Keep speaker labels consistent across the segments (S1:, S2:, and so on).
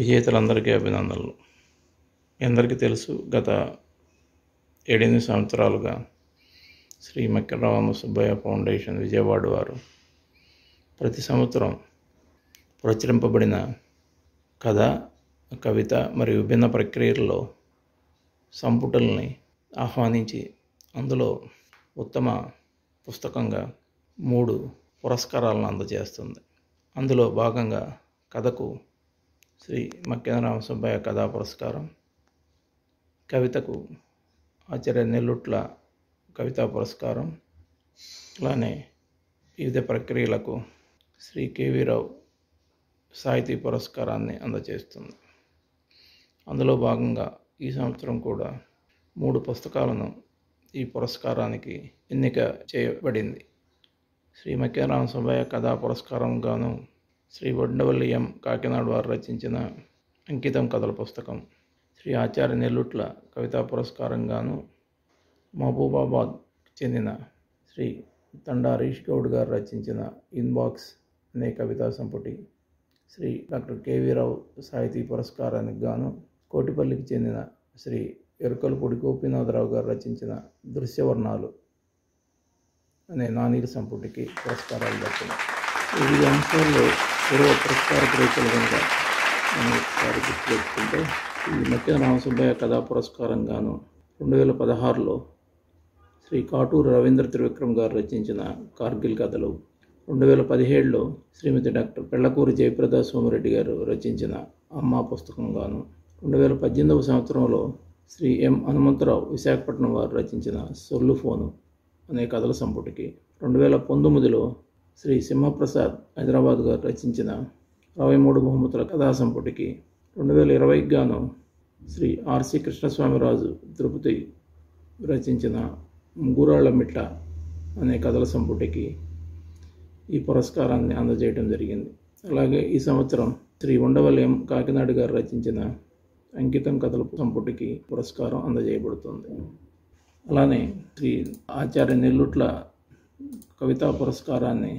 S1: విజేతలందరికీ అభినందనలు. మీ అందరికీ తెలుసు, గత 7-8 సంవత్సరాలుగా శ్రీ మక్కెన రామసుబ్బయ్య ఫౌండేషన్ విజయవాడ వారు ప్రతి సంవత్సరం ప్రచురింపబడిన కథ, కవిత మరియు విభిన్న ప్రక్రియల్లో సంపుటల్ని ఆహ్వానించి అందులో ఉత్తమ పుస్తకంగా 3 పురస్కారాలను అందజేస్తుంది. అందులో భాగంగా కథకు శ్రీ మక్కెన రామసుబ్బయ్య కథా పురస్కారం, కవితకు ఆచార్య నెల్లుట్ల కవితా పురస్కారం, అలానే వివిధ ప్రక్రియలకు శ్రీ కేవీ రావు సాహితీ పురస్కారాన్ని అందజేస్తుంది. అందులో భాగంగా ఈ సంవత్సరం కూడా 3 పుస్తకాలను ఈ పురస్కారానికి ఎన్నిక చేయబడింది. శ్రీ మక్కెన రామసుబ్బయ్య కథా పురస్కారం గాను శ్రీ వడ్డవల్లి ఎం కాకినాడ వారు రచించిన అంకితం కథల పుస్తకం, శ్రీ ఆచార్య నెల్లుట్ల కవితా పురస్కారం గాను మహబూబాబాద్ చెందిన శ్రీ తండా హరీష్ గౌడ్ గారు రచించిన ఇన్బాక్స్ అనే కవితా సంపుటి, శ్రీ డాక్టర్ కేవీ రావు సాహితీ పురస్కారానికి గాను కోటిపల్లికి చెందిన శ్రీ ఎరుకలపూడి గోపీనాథరావు గారు రచించిన దృశ్యవర్ణాలు అనే నానీల సంపుటికి పురస్కారాలు దక్కినాయి. వివిధ అంశాల్లో పురస్కార గ్రహీతల కనుక మనం ఒకసారి గుర్తు పెట్టుకుంటే, ఈ మక్కెన రామసుబ్బయ్య కథా పురస్కారం గాను 2016లో శ్రీ కాటూరు రవీంద్ర త్రివిక్రమ్ గారు రచించిన కార్గిల్ కథలు, 2017లో శ్రీమతి డాక్టర్ పెళ్లకూరి జయప్రద సోమిరెడ్డి గారు రచించిన అమ్మ పుస్తకం గాను, 2018వ సంవత్సరంలో శ్రీ ఎం హనుమంతరావు విశాఖపట్నం వారు రచించిన సొల్లు ఫోను అనే కథల సంపుటికి, 2019లో శ్రీ సింహప్రసాద్ హైదరాబాద్ గారు రచించిన 23 బహుమతుల కథా సంపుటికి, 2020కి గాను శ్రీ ఆర్సి కృష్ణస్వామిరాజు తిరుపతి రచించిన ముగ్గురాళ్ల మిట్ట అనే కథల సంపుటికి ఈ పురస్కారాన్ని అందజేయడం జరిగింది. అలాగే ఈ సంవత్సరం శ్రీ ఉండవల్లి ఎం కాకినాడ గారు రచించిన అంకితం కథల సంపుటికి పురస్కారం అందజేయబడుతుంది. అలానే శ్రీ ఆచార్య నెల్లుట్ల కవితా పురస్కారాన్ని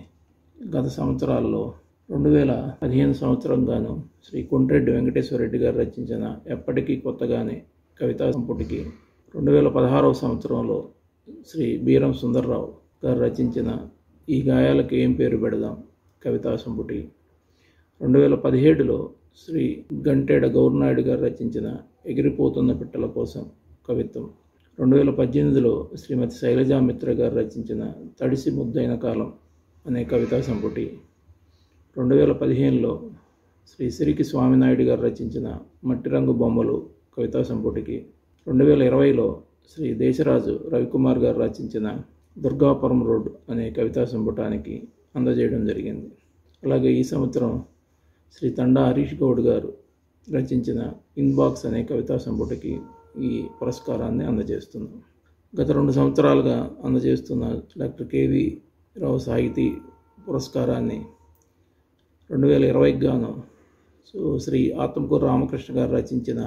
S1: గత సంవత్సరాల్లో 2015 సంవత్సరం గాను శ్రీ కొండ్రెడ్డి వెంకటేశ్వరరెడ్డి గారు రచించిన ఎప్పటికీ కొత్తగానే కవితా సంపుటికి, 2016వ సంవత్సరంలో శ్రీ బీరం సుందర్రావు గారు రచించిన ఈ గాయాలకు ఏం పేరు పెడదాం కవితా సంపుటి, 2017లో శ్రీ గంటేడ గౌరనాయుడు గారు రచించిన ఎగిరిపోతున్న పిట్టల కోసం కవిత్వం, 2018లో శ్రీమతి శైలజా మిత్ర గారు రచించిన తడిసి ముద్దైన కాలం అనే కవితా సంపుటి, 2015లో శ్రీ సిరికి స్వామినాయుడు గారు రచించిన మట్టి రంగు బొమ్మలు కవితా సంపుటికి, 2020లో శ్రీ దేశరాజు రవికుమార్ గారు రచించిన దుర్గాపురం రోడ్ అనే కవితా సంపుటానికి అందజేయడం జరిగింది. అలాగే ఈ సంవత్సరం శ్రీ తండా హరీష్ గౌడ్ గారు రచించిన ఇన్బాక్స్ అనే కవితా సంపుటికి ఈ పురస్కారాన్ని అందజేస్తున్నాం. గత 2 సంవత్సరాలుగా అందజేస్తున్న డాక్టర్ కేవీ రావు సాహితీ పురస్కారాన్ని 2020కి గాను శ్రీ ఆత్మకూరు రామకృష్ణ గారు రచించిన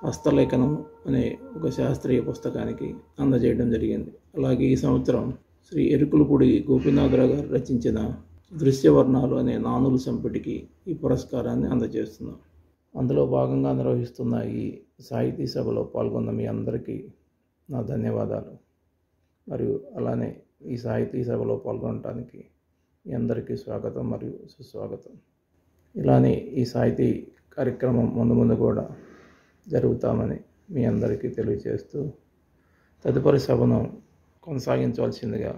S1: హస్తలేఖనం అనే ఒక శాస్త్రీయ పుస్తకానికి అందజేయడం జరిగింది. అలాగే ఈ సంవత్సరం శ్రీ ఎరుకులపూడి గోపీనాథరావు గారు రచించిన దృశ్యవర్ణాలు అనే నానుల సంపుటికి ఈ పురస్కారాన్ని అందజేస్తున్నాం. అందులో భాగంగా నిర్వహిస్తున్న ఈ సాహితీ సభలో పాల్గొన్న మీ అందరికీ నా ధన్యవాదాలు. మరియు అలానే ఈ సాహితీ సభలో పాల్గొనడానికి మీ అందరికీ స్వాగతం మరియు సుస్వాగతం. ఇలానే ఈ సాహితీ కార్యక్రమం ముందు కూడా జరుగుతామని మీ అందరికీ తెలియజేస్తూ తదుపరి సభను కొనసాగించవలసిందిగా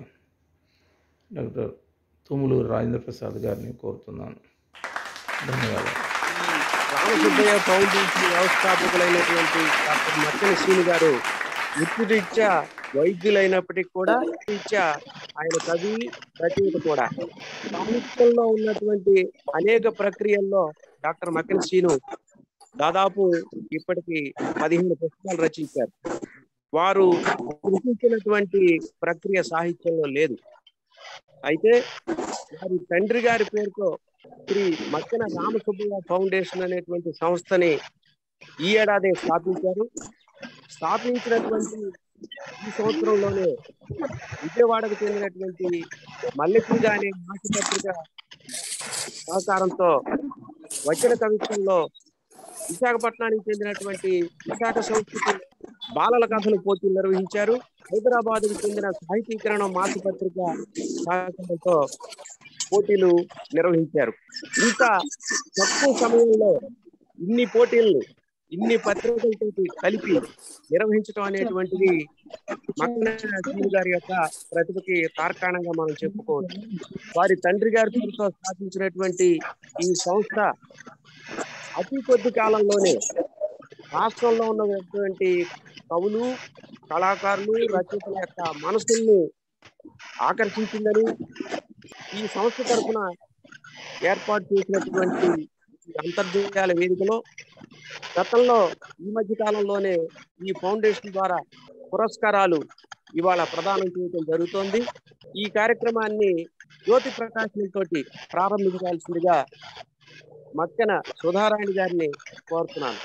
S1: డాక్టర్ తుములూరు రాజేంద్ర ప్రసాద్ గారిని కోరుతున్నాను. ధన్యవాదాలు.
S2: రామసుబ్బయ్య ఫౌండేషన్ వ్యవస్థాపకులైనటువంటి డాక్టర్ మక్కెన శ్రీను గారు వృత్తిరీత్యా వైద్యులైనప్పటికీ కూడా రీత్యా ఆయన కవి, రచయిత కూడా. సాహిత్యంలో ఉన్నటువంటి అనేక ప్రక్రియల్లో డాక్టర్ మక్కెన శ్రీను దాదాపు ఇప్పటికి 15 పుస్తకాలు రచించారు. వారు రచించినటువంటి ప్రక్రియ సాహిత్యంలో లేదు. అయితే వారి తండ్రి గారి పేరుతో శ్రీ మక్కెన రామసుబ్బయ్య ఫౌండేషన్ అనేటువంటి సంస్థని ఈ ఏడాది స్థాపించారు. స్థాపించినటువంటి ఈ సంవత్సరంలోనే విజయవాడకు చెందినటువంటి మల్లెపూజ అనే మాసపత్రిక సహకారంతో వచన కవిత్వంలో విశాఖపట్నానికి చెందినటువంటి విశాఖ సంస్కృతి బాలల కథలు పోటీలు నిర్వహించారు. హైదరాబాద్కు చెందిన సాహితీకరణ మాసపత్రిక సహకారంతో పోటీలు నిర్వహించారు. ఇంత తక్కువ సమయంలో ఇన్ని పోటీలను ఇన్ని పత్రికలతో కలిపి నిర్వహించడం అనేటువంటిది మక్కన సీను గారి యొక్క ప్రతిభకి తార్కాణంగా మనం చెప్పుకోవచ్చు. వారి తండ్రి గారి పేరుతో స్థాపించినటువంటి ఈ సంస్థ అతి కొద్ది కాలంలోనే రాష్ట్రంలో ఉన్నటువంటి కవులు, కళాకారులు, రచయితల యొక్క మనసుల్ని ఆకర్షించిందని ఈ సంస్థ తరఫున ఏర్పాటు చేసినటువంటి అంతర్జాల వేదికలో గతంలో ఈ మధ్య కాలంలోనే ఈ ఫౌండేషన్ ద్వారా పురస్కారాలు ఇవాళ ప్రదానం చేయడం జరుగుతోంది. ఈ కార్యక్రమాన్ని జ్యోతి ప్రకాశంతో ప్రారంభించాల్సిందిగా మక్కన సుధారాణి గారిని కోరుతున్నాను.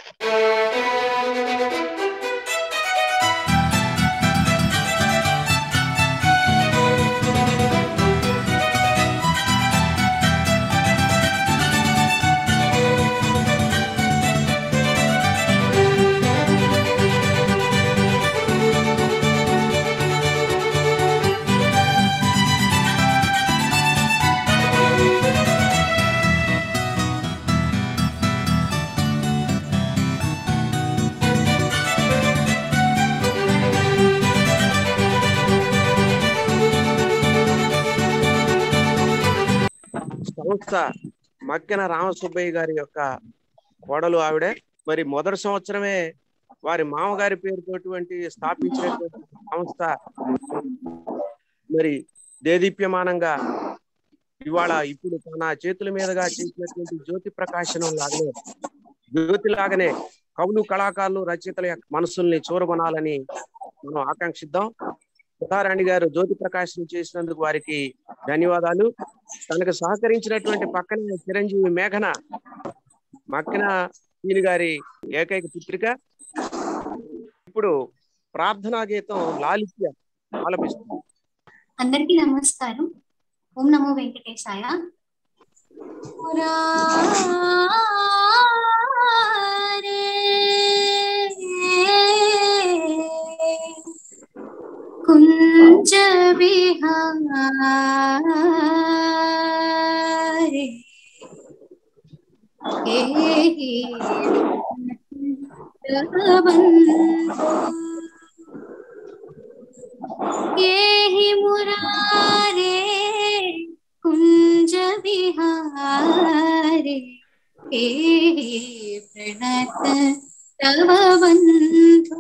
S2: సంస్థ మక్కెన రామసుబ్బయ్య గారి యొక్క కోడలు ఆవిడే. మరి మొదటి సంవత్సరమే వారి మామగారి పేరుతోటి స్థాపించినటువంటి సంస్థ మరి దేదీప్యమానంగా ఇవాళ ఇప్పుడు తన చేతుల మీదుగా చేసినటువంటి జ్యోతి ప్రకాశనం లాగానే జ్యోతి లాగానే కవులు, కళాకారులు, రచయితల యొక్క మనసుల్ని చూరగొనాలని మనం ఆకాంక్షిద్దాం. సుధారాణి గారు జ్యోతి ప్రకాశనం చేసినందుకు వారికి ధన్యవాదాలు. తనకు సహకరించినటువంటి పక్కన చిరంజీవి మేఘన మక్కన సీను గారి ఏకైక పుత్రిక. ఇప్పుడు ప్రార్థనా గీతం లాలిత్య ఆలపిస్తుంది.
S3: అందరికీ నమస్కారం. ఓం నమో వెంకటేశాయ. कुंज बिहारी ही मुरारे कुंज बिहारी प्रणत तव बंधु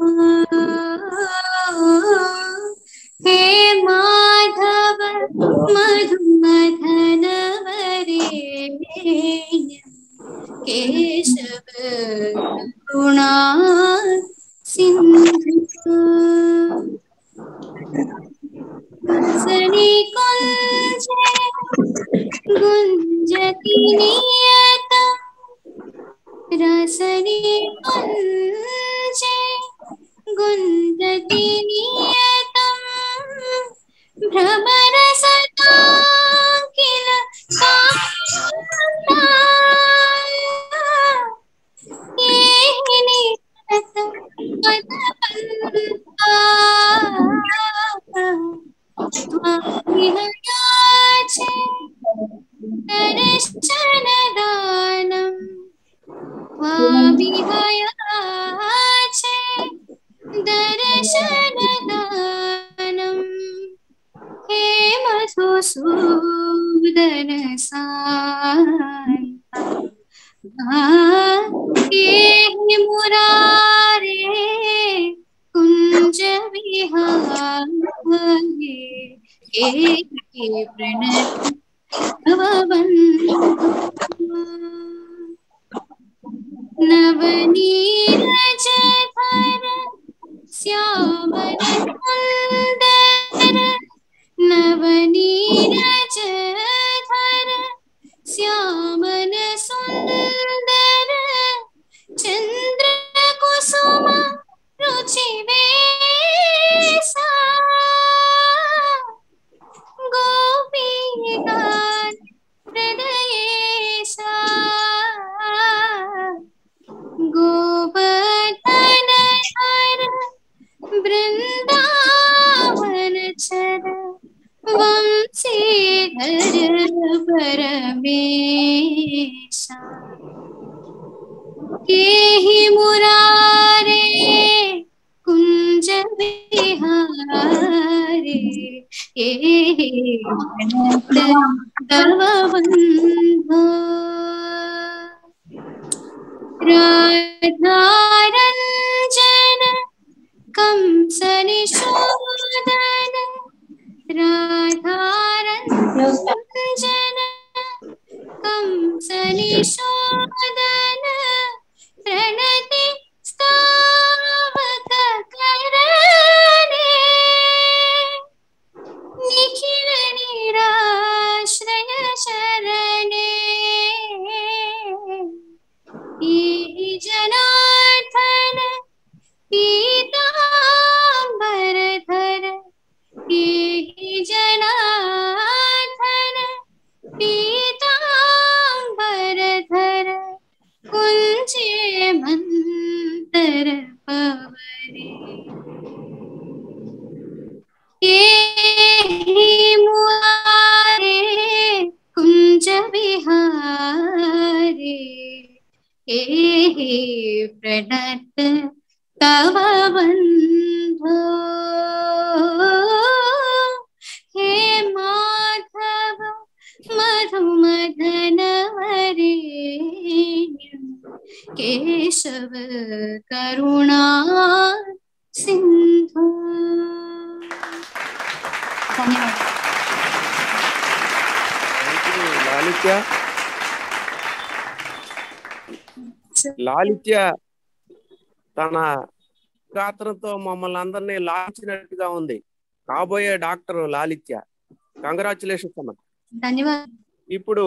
S3: हे माधव मधुमथन वरेण्य केशव करुणा सिंधु सनी कुंज गुंजति नियत रसनी कुंज गुंजति नियतम भ्रमर सदा किल दर्शन दानम दर्शन दानम हे मधुसूदन हे मुरारे कुंज विहारे हे प्रणत तव बंधु नवनीरज धर श्यामल सुंदर नवनीरज धर श्यामल सुंदर चंद्र कुसुम रुचि वेसा गोपी गान हृदयेशा केहि मुरारे कुंज विहारे केहि प्रणत तव बंधो राधारंजन कंस निषूदन राधारंजन कंस निषूदन प्रणति स्तवक करणे निखिल निराश्रय शरणे ये जनार्दन पीतांबर धर ये जनार्दन पीतांबर धर कुंजे मंतर पवरे केहि मुरारे कुंज विहारे केहि प्रणत तव बंधो हे माधव मधुमदन वरेण्य केशव करुणा सिंधु। धन्यवाद।
S2: లాలిత్య లాలిత్య తన గాత్రంతో మమ్మల్ని అందరినీ లాంచినట్టుగా ఉంది. కాబోయే డాక్టర్ లాలిత్య, కంగ్రాచులేషన్స్ అమ్మ.
S3: ధన్యవాదాలు.
S2: ఇప్పుడు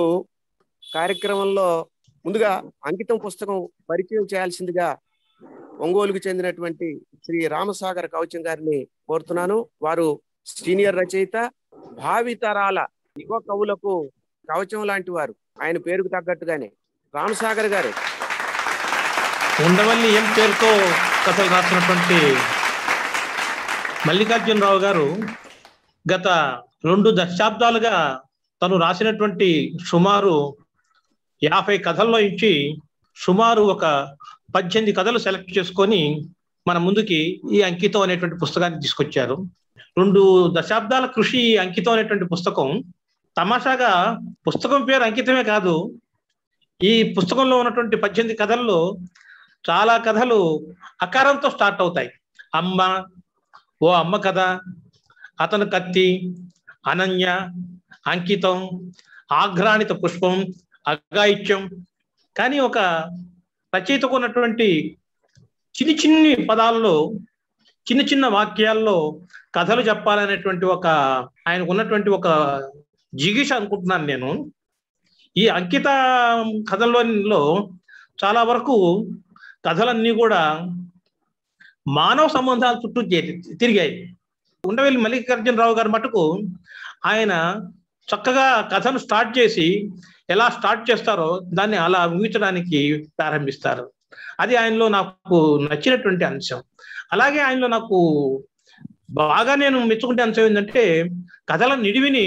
S2: కార్యక్రమంలో ముందుగా అంకితం పుస్తకం పరిచయం చేయాల్సిందిగా ఒంగోలుకు చెందినటువంటి శ్రీ రామసాగర్ కవచం గారిని కోరుతున్నాను. వారు సీనియర్ రచయిత, భావితరాల యువ కవులకు కవచం లాంటి వారు, ఆయన పేరుకు తగ్గట్టుగానే. రామసాగర్ గారు
S4: ఉండవల్లి ఎం పేరుతో కథలు రాసినటువంటి మల్లికార్జునరావు గారు గత 2 దశాబ్దాలుగా తను రాసినటువంటి సుమారు 50 కథల్లో నుంచి సుమారు ఒక 18 కథలు సెలెక్ట్ చేసుకొని మన ముందుకి ఈ అంకితం అనేటువంటి పుస్తకాన్ని తీసుకొచ్చారు. 2 దశాబ్దాల కృషి అంకితం అనేటువంటి పుస్తకం. తమాషాగా పుస్తకం పేరు అంకితమే కాదు, ఈ పుస్తకంలో ఉన్నటువంటి 18 కథల్లో చాలా కథలు అకారంతో స్టార్ట్ అవుతాయి. అమ్మ, ఓ అమ్మ కథ, అతను కత్తి, అనన్య, అంకితం, ఆఘ్రాణిత పుష్పం, అఘాయిత్యం. కానీ ఒక రచయితకు ఉన్నటువంటి చిన్ని పదాల్లో, చిన్న వాక్యాల్లో కథలు చెప్పాలనేటువంటి ఆయనకు ఉన్నటువంటి ఒక జిగీష అనుకుంటున్నాను నేను. ఈ అంకిత కథల్లో చాలా వరకు కథలన్నీ కూడా మానవ సంబంధాల చుట్టూ తిరిగాయి. ఉండవల్లి మల్లికార్జునరావు గారి మటుకు ఆయన చక్కగా కథను స్టార్ట్ చేసి ఎలా స్టార్ట్ చేస్తారో దాన్ని అలా ఊహించడానికి ప్రారంభిస్తారు. అది ఆయనలో నాకు నచ్చినటువంటి అంశం. అలాగే ఆయనలో నాకు బాగా నేను మెచ్చుకునే అంశం ఏంటంటే కథల నిడివిని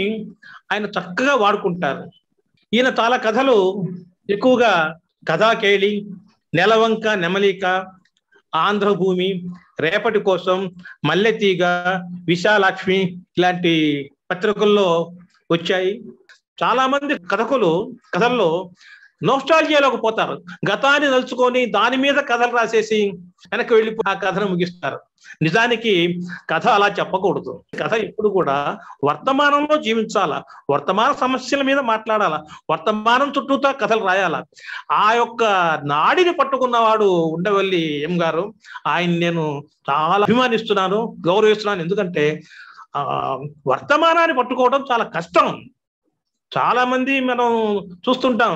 S4: ఆయన చక్కగా వాడుకుంటారు. ఈయన చాలా కథలు ఎక్కువగా కథాకేళి, నెలవంక నెమలిక, ఆంధ్రభూమి, రేపటి కోసం, మల్లెతీగ, విశాలాక్ష్మి ఇలాంటి పత్రికల్లో వచ్చాయి. చాలా మంది కథల్లో నోస్టాల్జియాలోకి పోతారు. గతాన్ని తలుచుకొని దాని మీద కథలు రాసేసి వెనక్కి వెళ్ళిపోయి ఆ కథను ముగిస్తారు. నిజానికి కథ అలా చెప్పకూడదు. కథ ఎప్పుడు కూడా వర్తమానంలో జీవించాలా, వర్తమాన సమస్యల మీద మాట్లాడాలా, వర్తమానం చుట్టూతో కథలు రాయాలా. ఆ యొక్క నాడిని పట్టుకున్నవాడు ఉండవల్లి ఎం గారు. ఆయన నేను చాలా అభిమానిస్తున్నాను, గౌరవిస్తున్నాను. ఎందుకంటే వర్తమానాన్ని పట్టుకోవడం చాలా కష్టం. చాలా మంది మనం చూస్తుంటాం,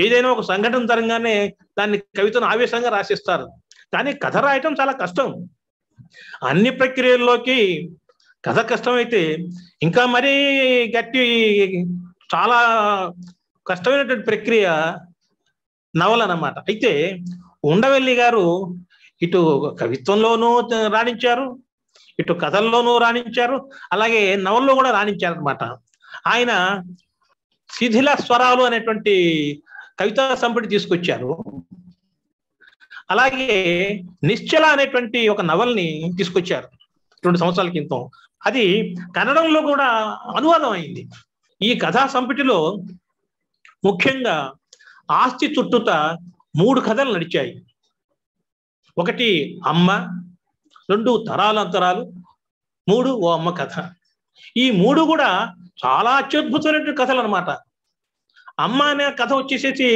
S4: ఏదైనా ఒక సంఘటన జరగానే దాన్ని కవితను ఆవేశంగా రాసిస్తారు. కానీ కథ రాయటం చాలా కష్టం. అన్ని ప్రక్రియల్లోకి కథ కష్టమైతే ఇంకా మరీ చాలా కష్టమైనటువంటి ప్రక్రియ నవల అన్నమాట. అయితే ఉండవల్లి గారు ఇటు కవిత్వంలోనూ రాణించారు, ఇటు కథల్లోనూ రాణించారు, అలాగే నవల్లో కూడా రాణించారు అనమాట. ఆయన శిథిల స్వరాలు అనేటువంటి కవితా సంపుటి తీసుకొచ్చారు. అలాగే నిశ్చల అనేటువంటి ఒక నవల్ని తీసుకొచ్చారు 2 సంవత్సరాల క్రితం. అది కన్నడంలో కూడా అనువాదం అయింది. ఈ కథా సంపుటిలో ముఖ్యంగా ఆస్తి చుట్టూత 3 కథలు నడిచాయి. 1 అమ్మ, 2 తరాలంతరాలు, 3 ఓ అమ్మ కథ. ఈ 3 కూడా చాలా అత్యద్భుతమైనటువంటి కథలు అనమాట. అమ్మ అనే కథ వచ్చేసేసి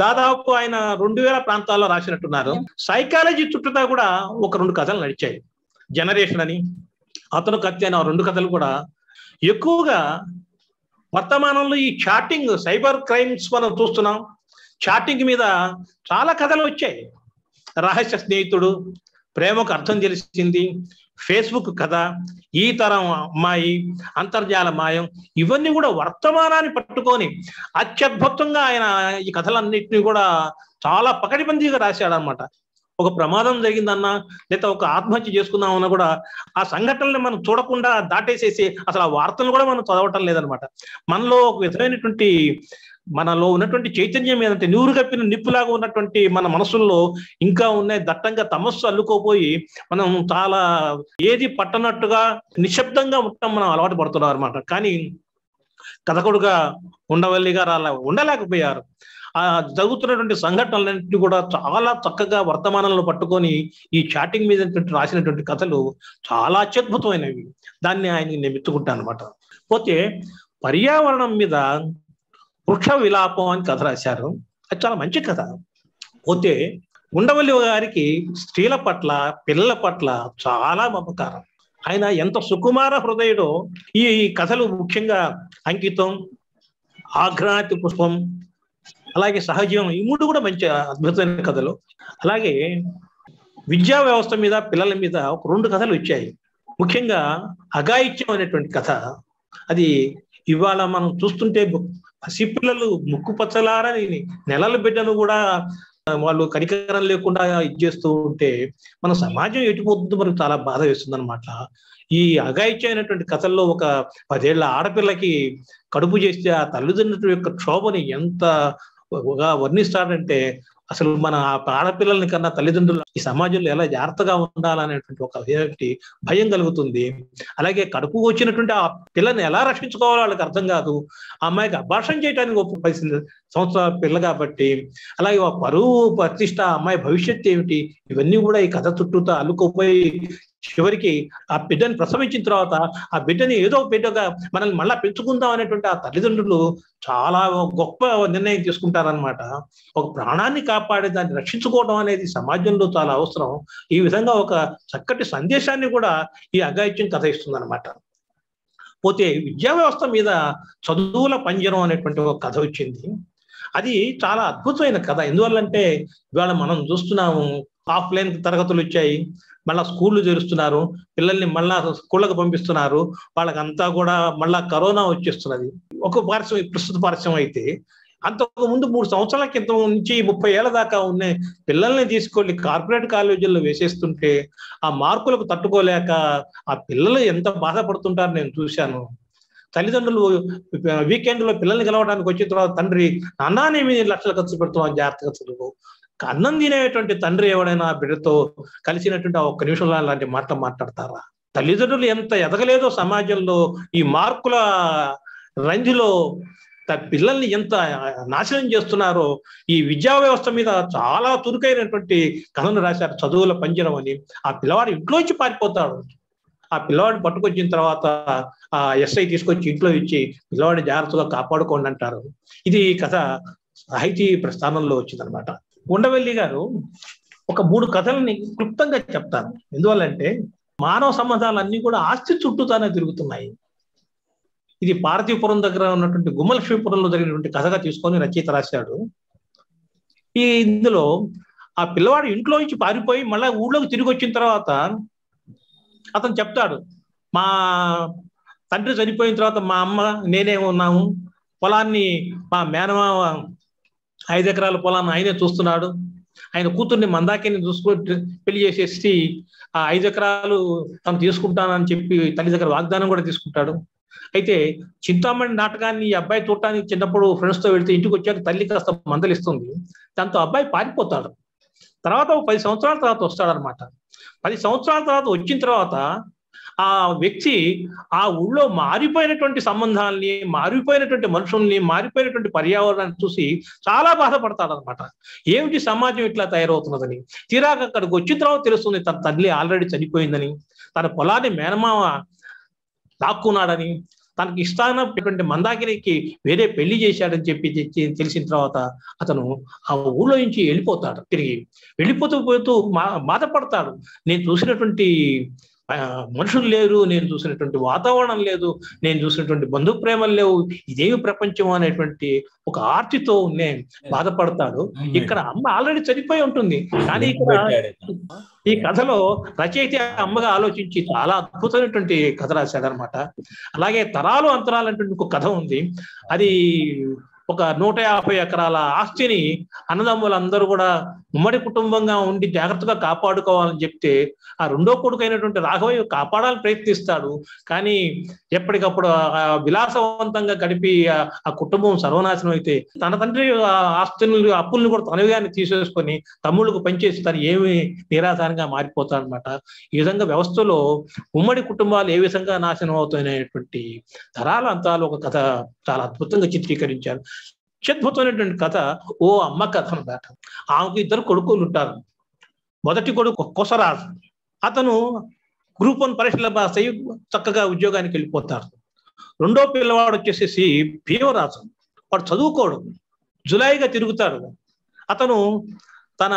S4: దాదాపు ఆయన 2000 ప్రాంతాల్లో రాసినట్టున్నారు. సైకాలజీ చుట్టూతా కూడా ఒక 2 కథలు నడిచాయి. జనరేషన్ అని, అతను కత్తి అని 2 కథలు కూడా. ఎక్కువగా వర్తమానంలో ఈ చాటింగ్, సైబర్ క్రైమ్స్ మనం చూస్తున్నాం. చాటింగ్ మీద చాలా కథలు వచ్చాయి. రహస్య స్నేహితుడు, ప్రేమకు అర్థం తెలిసింది, ఫేస్బుక్ కథ, ఈ తరం అమ్మాయి, అంతర్జాల మాయం, ఇవన్నీ కూడా వర్తమానాన్ని పట్టుకొని అత్యద్భుతంగా ఆయన ఈ కథలన్నింటినీ కూడా చాలా పకడ్బందీగా రాశాడు అనమాట. ఒక ప్రమాదం జరిగిందన్నా, లేదా ఒక ఆత్మహత్య చేసుకుందామన్నా కూడా ఆ సంఘటనల్ని మనం చూడకుండా దాటేసేసి అసలు ఆ వార్తలు కూడా మనం చదవటం లేదనమాట. మనలో ఒక విధమైనటువంటి మనలో ఉన్నటువంటి చైతన్యం ఏదంటే నీరు కప్పిన నిప్పులాగా ఉన్నటువంటి మన మనసుల్లో ఇంకా ఉన్నాయి దట్టంగా తమస్సు అల్లుకోపోయి మనం చాలా ఏది పట్టనట్టుగా నిశ్శబ్దంగా ఉండటం మనం అలవాటు పడుతున్నాం అనమాట. కానీ కథకుడుగా ఉండవల్లి గారు అలా ఉండలేకపోయారు. ఆ జరుగుతున్నటువంటి సంఘటనలన్నింటినీ కూడా చాలా చక్కగా వర్తమానంలో పట్టుకొని ఈ చాటింగ్ మీద రాసినటువంటి కథలు చాలా అత్యద్భుతమైనవి. దాన్ని ఆయన నేను మెచ్చుకుంటాను అనమాట. పోతే పర్యావరణం మీద వృక్ష విలాపం అని కథ రాశారు. అది చాలా మంచి కథ. పోతే ఉండవల్లి గారికి స్త్రీల పట్ల, పిల్లల పట్ల చాలా మమకారం. ఆయన ఎంత సుకుమార హృదయుడో. ఈ కథలు ముఖ్యంగా అంకితం, ఆఘ్రాతి పుష్పం, అలాగే సహజీవం, ఈ 3 కూడా మంచి అద్భుతమైన కథలు. అలాగే విద్యా వ్యవస్థ మీద, పిల్లల మీద ఒక 2 కథలు వచ్చాయి. ముఖ్యంగా అఘాయిత్యం అనేటువంటి కథ. అది ఇవాళ మనం చూస్తుంటే పసిపిల్లలు ముక్కు పచ్చలారని నెలల బిడ్డను కూడా వాళ్ళు కనికరం లేకుండా ఇచ్చేస్తూ ఉంటే మన సమాజం ఎటుపోతుందో మనకు చాలా బాధ వేస్తుంది అనమాట. ఈ అఘాయిత్యం అయినటువంటి కథల్లో ఒక 10 ఏళ్ల ఆడపిల్లకి కడుపు చేస్తే ఆ తల్లిదండ్రుల యొక్క క్షోభని ఎంత వర్ణిస్తాడంటే అసలు మన ఆడపిల్లల్ని కన్నా తల్లిదండ్రులు ఈ సమాజంలో ఎలా జాగ్రత్తగా ఉండాలనేటువంటి ఒక భయం కలుగుతుంది. అలాగే కడుపు వచ్చినటువంటి ఆ పిల్లని ఎలా రక్షించుకోవాలో వాళ్ళకి అర్థం కాదు. ఆ అమ్మాయికి అబార్షన్ చేయడానికి 10 సంవత్సరాల పిల్ల కాబట్టి, అలాగే ఆ పరువు ప్రతిష్ట, అమ్మాయి భవిష్యత్తు ఏమిటి, ఇవన్నీ కూడా ఈ కథ చుట్టూతో అల్లుకోపోయి చివరికి ఆ బిడ్డని ప్రసవించిన తర్వాత ఆ బిడ్డని ఏదో బిడ్డగా మనల్ని మళ్ళా పెంచుకుందాం అనేటువంటి ఆ తల్లిదండ్రులు చాలా గొప్ప నిర్ణయం తీసుకుంటారనమాట. ఒక ప్రాణాన్ని కాపాడే దాన్ని రక్షించుకోవడం అనేది సమాజంలో చాలా అవసరం. ఈ విధంగా ఒక చక్కటి సందేశాన్ని కూడా ఈ అఘాయిత్యం కథ ఇస్తుంది అనమాట. పోతే విద్యా వ్యవస్థ మీద చదువుల పంజరం అనేటువంటి ఒక కథ వచ్చింది. అది చాలా అద్భుతమైన కథ. ఎందువల్లంటే ఇవాళ మనం చూస్తున్నాము, ఆఫ్లైన్ తరగతులు వచ్చాయి, మళ్ళా స్కూళ్ళు తెరుస్తున్నారు, పిల్లల్ని మళ్ళా స్కూళ్ళకు పంపిస్తున్నారు. వాళ్ళకంతా కూడా మళ్ళా కరోనా వచ్చేస్తున్నది. ఒక పార్శ్వం ప్రస్తుత పార్శ్వం అయితే అంతకు ముందు 3 సంవత్సరాల క్రితం నుంచి 30 ఏళ్ల దాకా ఉన్న పిల్లల్ని తీసుకెళ్లి కార్పొరేట్ కాలేజీల్లో వేసేస్తుంటే ఆ మార్కులకు తట్టుకోలేక ఆ పిల్లలు ఎంత బాధపడుతుంటారో నేను చూశాను. తల్లిదండ్రులు వీకెండ్ లో పిల్లల్ని కలవడానికి వచ్చిన తర్వాత తండ్రి, నాన్న నేను 8 లక్షలు ఖర్చు పెడుతున్నాను, జాగ్రత్తగా చదువు. అన్నం తినేటువంటి తండ్రి ఎవడైనా బిడ్డతో కలిసినటువంటి 1 నిమిషంలో అలాంటి మాటలు మాట్లాడతారా? తల్లిదండ్రులు ఎంత ఎదగలేదో సమాజంలో ఈ మార్కుల రంజిలో పిల్లల్ని ఎంత నాశనం చేస్తున్నారో. ఈ విద్యా వ్యవస్థ మీద చాలా చురుకైనటువంటి కథను రాశారు, చదువుల పంజరం అని. ఆ పిల్లవాడు ఇంట్లోంచి పారిపోతాడు. ఆ పిల్లవాడిని పట్టుకొచ్చిన తర్వాత ఆ ఎస్ఐ తీసుకొచ్చి ఇంట్లో ఇచ్చి పిల్లవాడిని జాగ్రత్తగా కాపాడుకోండి అంటారు. ఇది కథ సాహితీ ప్రస్థానంలో వచ్చిందనమాట. ఉండవల్లి గారు ఒక 3 కథలని క్లుప్తంగా చెప్తాను. ఎందువల్లంటే మానవ సంబంధాలన్నీ కూడా ఆస్తి చుట్టూతానే తిరుగుతున్నాయి. ఇది పార్వతీపురం దగ్గర ఉన్నటువంటి గుమ్మలక్ష్మీపురంలో జరిగినటువంటి కథగా తీసుకొని రచయిత రాశాడు. ఇందులో ఆ పిల్లవాడు ఇంట్లో నుంచి పారిపోయి మళ్ళా ఊళ్ళోకి తిరిగి వచ్చిన తర్వాత అతను చెప్తాడు, మా తండ్రి చనిపోయిన తర్వాత మా అమ్మ నేనే ఉన్నాము, పొలాన్ని మా మేనమామ 5 ఎకరాల పొలాన్ని ఆయనే చూస్తున్నాడు, ఆయన కూతుర్ని మందాకిని చూసుకొని పెళ్లి చేసేసి ఆ 5 ఎకరాలు తను తీసుకుంటానని చెప్పి తల్లి దగ్గర వాగ్దానం కూడా తీసుకుంటాడు. అయితే చింతామణి నాటకాన్ని ఈ అబ్బాయి చూడటానికి చిన్నప్పుడు ఫ్రెండ్స్తో వెళ్తే ఇంటికి వచ్చాక తల్లి కాస్త మందలిస్తుంది. దాంతో అబ్బాయి పారిపోతాడు. తర్వాత 10 సంవత్సరాల తర్వాత వస్తాడనమాట. 10 సంవత్సరాల తర్వాత వచ్చిన తర్వాత ఆ వ్యక్తి ఆ ఊళ్ళో మారిపోయినటువంటి సంబంధాలని, మారిపోయినటువంటి మనుషుల్ని, మారిపోయినటువంటి పర్యావరణాన్ని చూసి చాలా బాధపడతాడనమాట. ఏమిటి సమాజం ఇట్లా తయారవుతున్నదని. తీరాక అక్కడికి వచ్చిన తర్వాత తెలుస్తుంది తన తల్లి ఆల్రెడీ చనిపోయిందని, తన పొలాన్ని మేనమామ లాక్కున్నాడని, తనకి ఇష్టానటువంటి మందాకినికి వేరే పెళ్లి చేశాడని చెప్పి తెలిసిన తర్వాత అతను ఆ ఊళ్ళో నుంచి వెళ్ళిపోతాడు. తిరిగి వెళ్ళిపోతూ బాధపడతాడు. నేను చూసినటువంటి మనుషులు లేరు, నేను చూసినటువంటి వాతావరణం లేదు, నేను చూసినటువంటి బంధు ప్రేమలు లేవు, ఇదేమి ప్రపంచం అనేటువంటి ఒక ఆర్తితో నేను బాధపడతాడు. ఇక్కడ అమ్మ ఆల్రెడీ చనిపోయి ఉంటుంది. కానీ ఇక్కడ ఈ కథలో రచయిత అమ్మగా ఆలోచించి చాలా అద్భుతమైనటువంటి కథ రాశాడనమాట. అలాగే తరాలు అంతరాలు అనేటువంటి ఒక కథ ఉంది. అది ఒక 150 ఎకరాల ఆస్తిని అన్నదమ్ములందరూ కూడా ఉమ్మడి కుటుంబంగా ఉండి జాగ్రత్తగా కాపాడుకోవాలని చెప్తే ఆ రెండో కొడుకు అయినటువంటి రాఘవయ్య కాపాడాలని ప్రయత్నిస్తాడు. కానీ ఎప్పటికప్పుడు విలాసవంతంగా గడిపి ఆ కుటుంబం సర్వనాశనం అయితే తన తండ్రి ఆస్తులు అప్పుల్ని కూడా తనవిగానే తీసేసుకొని తమ్ముళ్ళకు పనిచేసి తను ఏమి నిరాధారంగా మారిపోతాడు అనమాట. ఈ విధంగా వ్యవస్థలో ఉమ్మడి కుటుంబాలు ఏ విధంగా నాశనం అవుతాయనేటువంటి తరాల అంతాలు ఒక కథ చాలా అద్భుతంగా చిత్రీకరించారు. అత్యద్భుతమైనటువంటి కథ ఓ అమ్మ కథ అనమాట. ఆమెకు 2 కొడుకులు ఉంటారు. మొదటి కొడుకు కొసరాజు, అతను గ్రూప్ 1 పరీక్షల పాస్ అయ్యి చక్కగా ఉద్యోగానికి వెళ్ళిపోతారు. రెండో పిల్లవాడు వచ్చేసేసి భీమరాజు, వాడు చదువుకోడు, జులాయిగా తిరుగుతాడు. అతను తన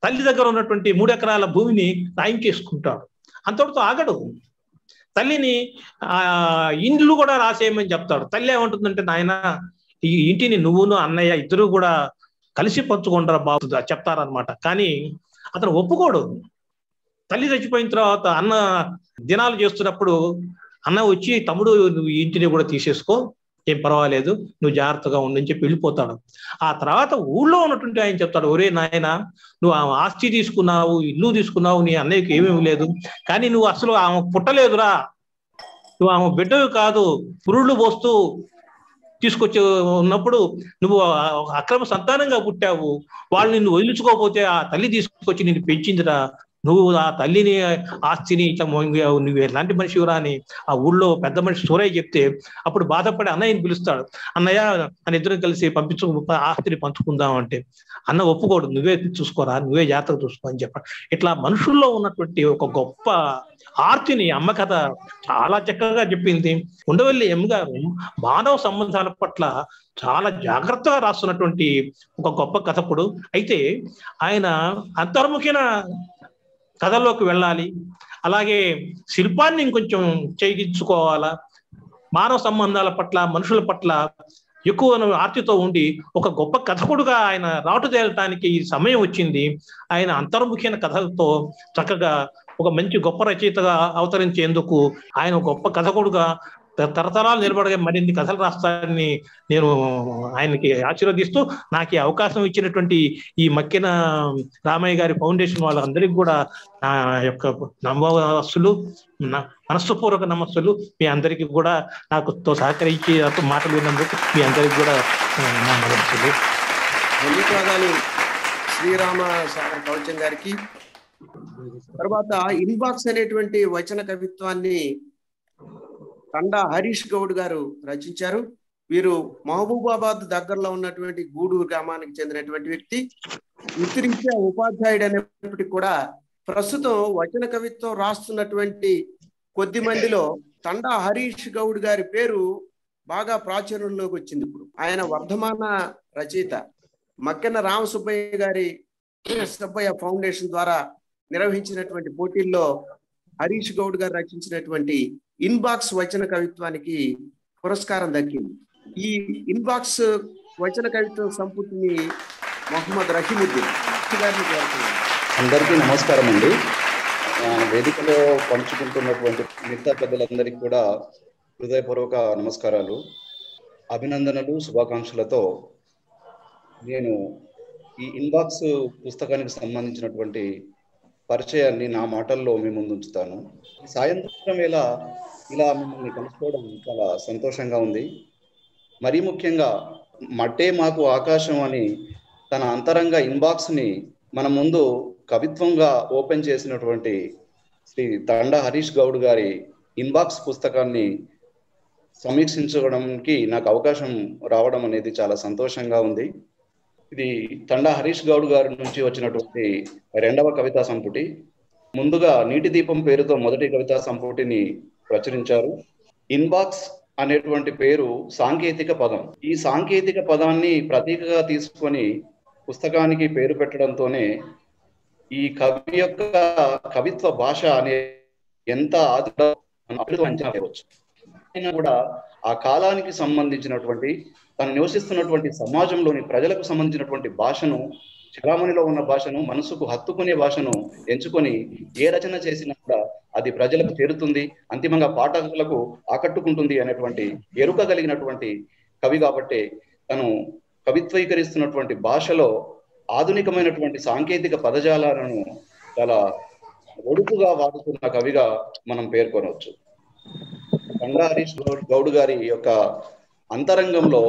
S4: తల్లి దగ్గర ఉన్నటువంటి 3 ఎకరాల భూమిని రాయించేసుకుంటాడు. అంతటితో ఆగడు. తల్లిని ఇండ్లు కూడా రాసేయమని చెప్తాడు. తల్లి ఏమంటుందంటే, నాయన ఈ ఇంటిని నువ్వును అన్నయ్య ఇద్దరు కూడా కలిసి పంచుకుంటారా బాబు చెప్తారనమాట. కానీ అతను ఒప్పుకోడు. తల్లి చచ్చిపోయిన తర్వాత అన్న దినాలు చేస్తున్నప్పుడు అన్న వచ్చి, తమ్ముడు నువ్వు ఈ ఇంటిని కూడా తీసేసుకో, ఏం పర్వాలేదు, నువ్వు జాగ్రత్తగా ఉండని చెప్పి వెళ్ళిపోతాడు. ఆ తర్వాత ఊళ్ళో ఉన్నటువంటి ఆయన చెప్తాడు, ఒరే నాయన, నువ్వు ఆ ఆస్తి తీసుకున్నావు, ఇల్లు తీసుకున్నావు, నీ అన్నయ్యకి ఏమేమి లేదు, కానీ నువ్వు అసలు ఆమె పుట్టలేదురా, నువ్వు ఆమె బిడ్డవి కాదు, పురుళ్ళు పోస్తూ తీసుకొచ్చి ఉన్నప్పుడు నువ్వు అక్రమ సంతానంగా పుట్టావు, వాళ్ళు నిన్ను వదిలించుకోకపోతే ఆ తల్లి తీసుకొచ్చి నిన్ను పెంచిందిరా, నువ్వు ఆ తల్లిని ఆస్తిని ఇట్లా మోంగావు, నువ్వు ఎలాంటి మనిషిరా అని ఆ ఊళ్ళో పెద్ద మనిషి సూరయ్య చెప్తే అప్పుడు బాధపడి అన్నయ్యని పిలుస్తాడు. అన్నయ్య మన ఇద్దరం కలిసి ఆస్తిని పంచుకుందాం అంటే అన్న ఒప్పుకోడు, నువ్వే చూసుకోరా, నువ్వే జాగ్రత్తగా చూసుకో అని చెప్పాడు. ఇట్లా మనుషుల్లో ఉన్నటువంటి ఒక గొప్ప ఆర్తిని అమ్మ కథ చాలా చక్కగా చెప్పింది. ఉండవల్లి ఎమ్ గారు మానవ సంబంధాల పట్ల చాలా జాగ్రత్తగా రాస్తున్నటువంటి ఒక గొప్ప కథకుడు. అయితే ఆయన అంతర్ముఖమైన కథల్లోకి వెళ్ళాలి, అలాగే శిల్పాన్ని ఇంకొంచెం చేయించుకోవాలా, మానవ సంబంధాల పట్ల మనుషుల పట్ల ఎక్కువ ఆర్తితో ఉండి ఒక గొప్ప కథకుడుగా ఆయన రాటుదేలటానికి ఈ సమయం వచ్చింది. ఆయన అంతర్ముఖమైన కథలతో చక్కగా ఒక మంచి గొప్ప రచయితగా అవతరించేందుకు ఆయన గొప్ప కథకుడుగా తరతరాలు నిలబడగా మరిన్ని కథలు రాస్తారని నేను ఆయనకి ఆశీర్వదిస్తూ, నాకు ఈ అవకాశం ఇచ్చినటువంటి ఈ మక్కిన రామయ్య గారి ఫౌండేషన్ వాళ్ళందరికీ కూడా నా యొక్క నమస్సులు, మనస్సుపూర్వక నమస్సులు. మీ అందరికీ కూడా నాకు సహకరించి మాటలు విన్నందుకు మీ అందరికి కూడా నా నమస్సులు.
S2: ధన్యవాదాలు శ్రీరామ సాగర్ కవచం గారికి. తర్వాత ఇన్బాక్స్ అనేటువంటి వచన కవిత్వాన్ని తండా హరీష్ గౌడ్ గారు రచించారు. వీరు మహబూబాబాద్ దగ్గరలో ఉన్నటువంటి గూడూరు గ్రామానికి చెందినటువంటి వ్యక్తి. వృత్తిరీత్యా ఉపాధ్యాయుడు అనేప్పటికీ కూడా ప్రస్తుతం వచన కవిత్వం రాస్తున్నటువంటి కొద్ది మందిలో తండా హరీష్ గౌడ్ గారి పేరు బాగా ప్రాచుర్యంలోకి వచ్చింది. ఇప్పుడు ఆయన వర్ధమాన రచయిత. మక్కెన రామసుబ్బయ్య గారి సుబ్బయ్య ఫౌండేషన్ ద్వారా నిర్వహించినటువంటి పోటీల్లో హరీష్ గౌడ్ గారు రచించినటువంటి ఇన్బాక్స్ వచన కవిత్వానికి పురస్కారం దక్కింది. ఈ ఇన్బాక్స్ వచన కవిత్వ సంపుటిని మొహమ్మద్ రహీముద్దీన్ గారిని కోరుతున్నాను.
S5: అందరికీ నమస్కారం అండి. వేదికలో పంచుకుంటున్నటువంటి మిగతా పెద్దలందరికీ కూడా హృదయపూర్వక నమస్కారాలు, అభినందనలు, శుభాకాంక్షలతో నేను ఈ ఇన్బాక్స్ పుస్తకానికి సంబంధించినటువంటి పరిచయాన్ని నా మాటల్లో మీ ముందు ఉంచుతాను. సాయంత్రం వేళ ఇలా మిమ్మల్ని కలుసుకోవడం చాలా సంతోషంగా ఉంది. మరీ ముఖ్యంగా మట్టే మాకు ఆకాశం అని తన అంతరంగ ఇన్బాక్స్ని మన ముందు కవిత్వంగా ఓపెన్ చేసినటువంటి శ్రీ తండా హరీష్ గౌడ్ గారి ఇన్బాక్స్ పుస్తకాన్ని సమీక్షించడానికి నాకు అవకాశం రావడం అనేది చాలా సంతోషంగా ఉంది. ఇది తండా హరీష్ గౌడ్ గారి నుంచి వచ్చినటువంటి 2వ కవితా సంపుటి. ముందుగా నీటి దీపం పేరుతో మొదటి కవితా సంపుటిని ప్రచురించారు. ఇన్బాక్స్ అనేటువంటి పేరు సాంకేతిక పదం. ఈ సాంకేతిక పదాన్ని ప్రతీకగా తీసుకొని పుస్తకానికి పేరు పెట్టడంతోనే ఈ కవి యొక్క కవిత్వ భాష అనే ఎంత అంచనా వేయవచ్చు. అయినా కూడా ఆ కాలానికి సంబంధించినటువంటి తను నివసిస్తున్నటువంటి సమాజంలోని ప్రజలకు సంబంధించినటువంటి భాషను, చలామణిలో ఉన్న భాషను, మనసుకు హత్తుకునే భాషను ఎంచుకొని ఏ రచన చేసినా కూడా అది ప్రజలకు చేరుతుంది, అంతిమంగా పాఠకులకు ఆకట్టుకుంటుంది అనేటువంటి ఎరుక కలిగినటువంటి కవి కాబట్టి తను కవిత్వీకరిస్తున్నటువంటి భాషలో ఆధునికమైనటువంటి సాంకేతిక పదజాలను చాలా ఒడుపుగా వాడుతున్న కవిగా మనం పేర్కొనవచ్చు. తండా హరీష్ గౌడ్ గారి యొక్క అంతరంగంలో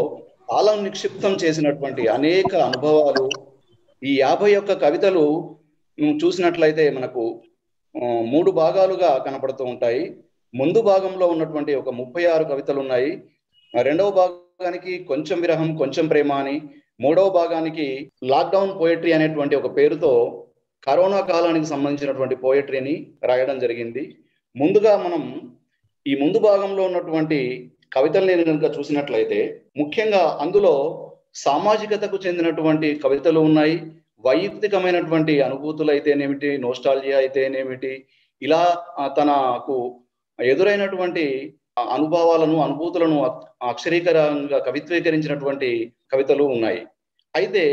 S5: కాలం నిక్షిప్తం చేసినటువంటి అనేక అనుభవాలు, ఈ 51 కవితలు చూసినట్లయితే మనకు 3 భాగాలుగా కనపడుతూ ఉంటాయి. ముందు భాగంలో ఉన్నటువంటి ఒక 36 కవితలు ఉన్నాయి. 2వ భాగానికి కొంచెం విరహం కొంచెం ప్రేమ అని, 3వ భాగానికి లాక్డౌన్ పోయట్రీ అనేటువంటి ఒక పేరుతో కరోనా కాలానికి సంబంధించినటువంటి పోయట్రీని రాయడం జరిగింది. ముందుగా మనం ఈ ముందు భాగంలో ఉన్నటువంటి కవితల్ని కనుక చూసినట్లయితే ముఖ్యంగా అందులో సామాజికతకు చెందినటువంటి కవితలు ఉన్నాయి, వైయక్తికమైనటువంటి అనుభూతులు అయితేనేమిటి, నోస్టాల్జియా అయితేనేమిటి, ఇలా తనకు ఎదురైనటువంటి అనుభవాలను, అనుభూతులను అక్షరీకరంగా కవిత్వీకరించినటువంటి కవితలు ఉన్నాయి. అయితే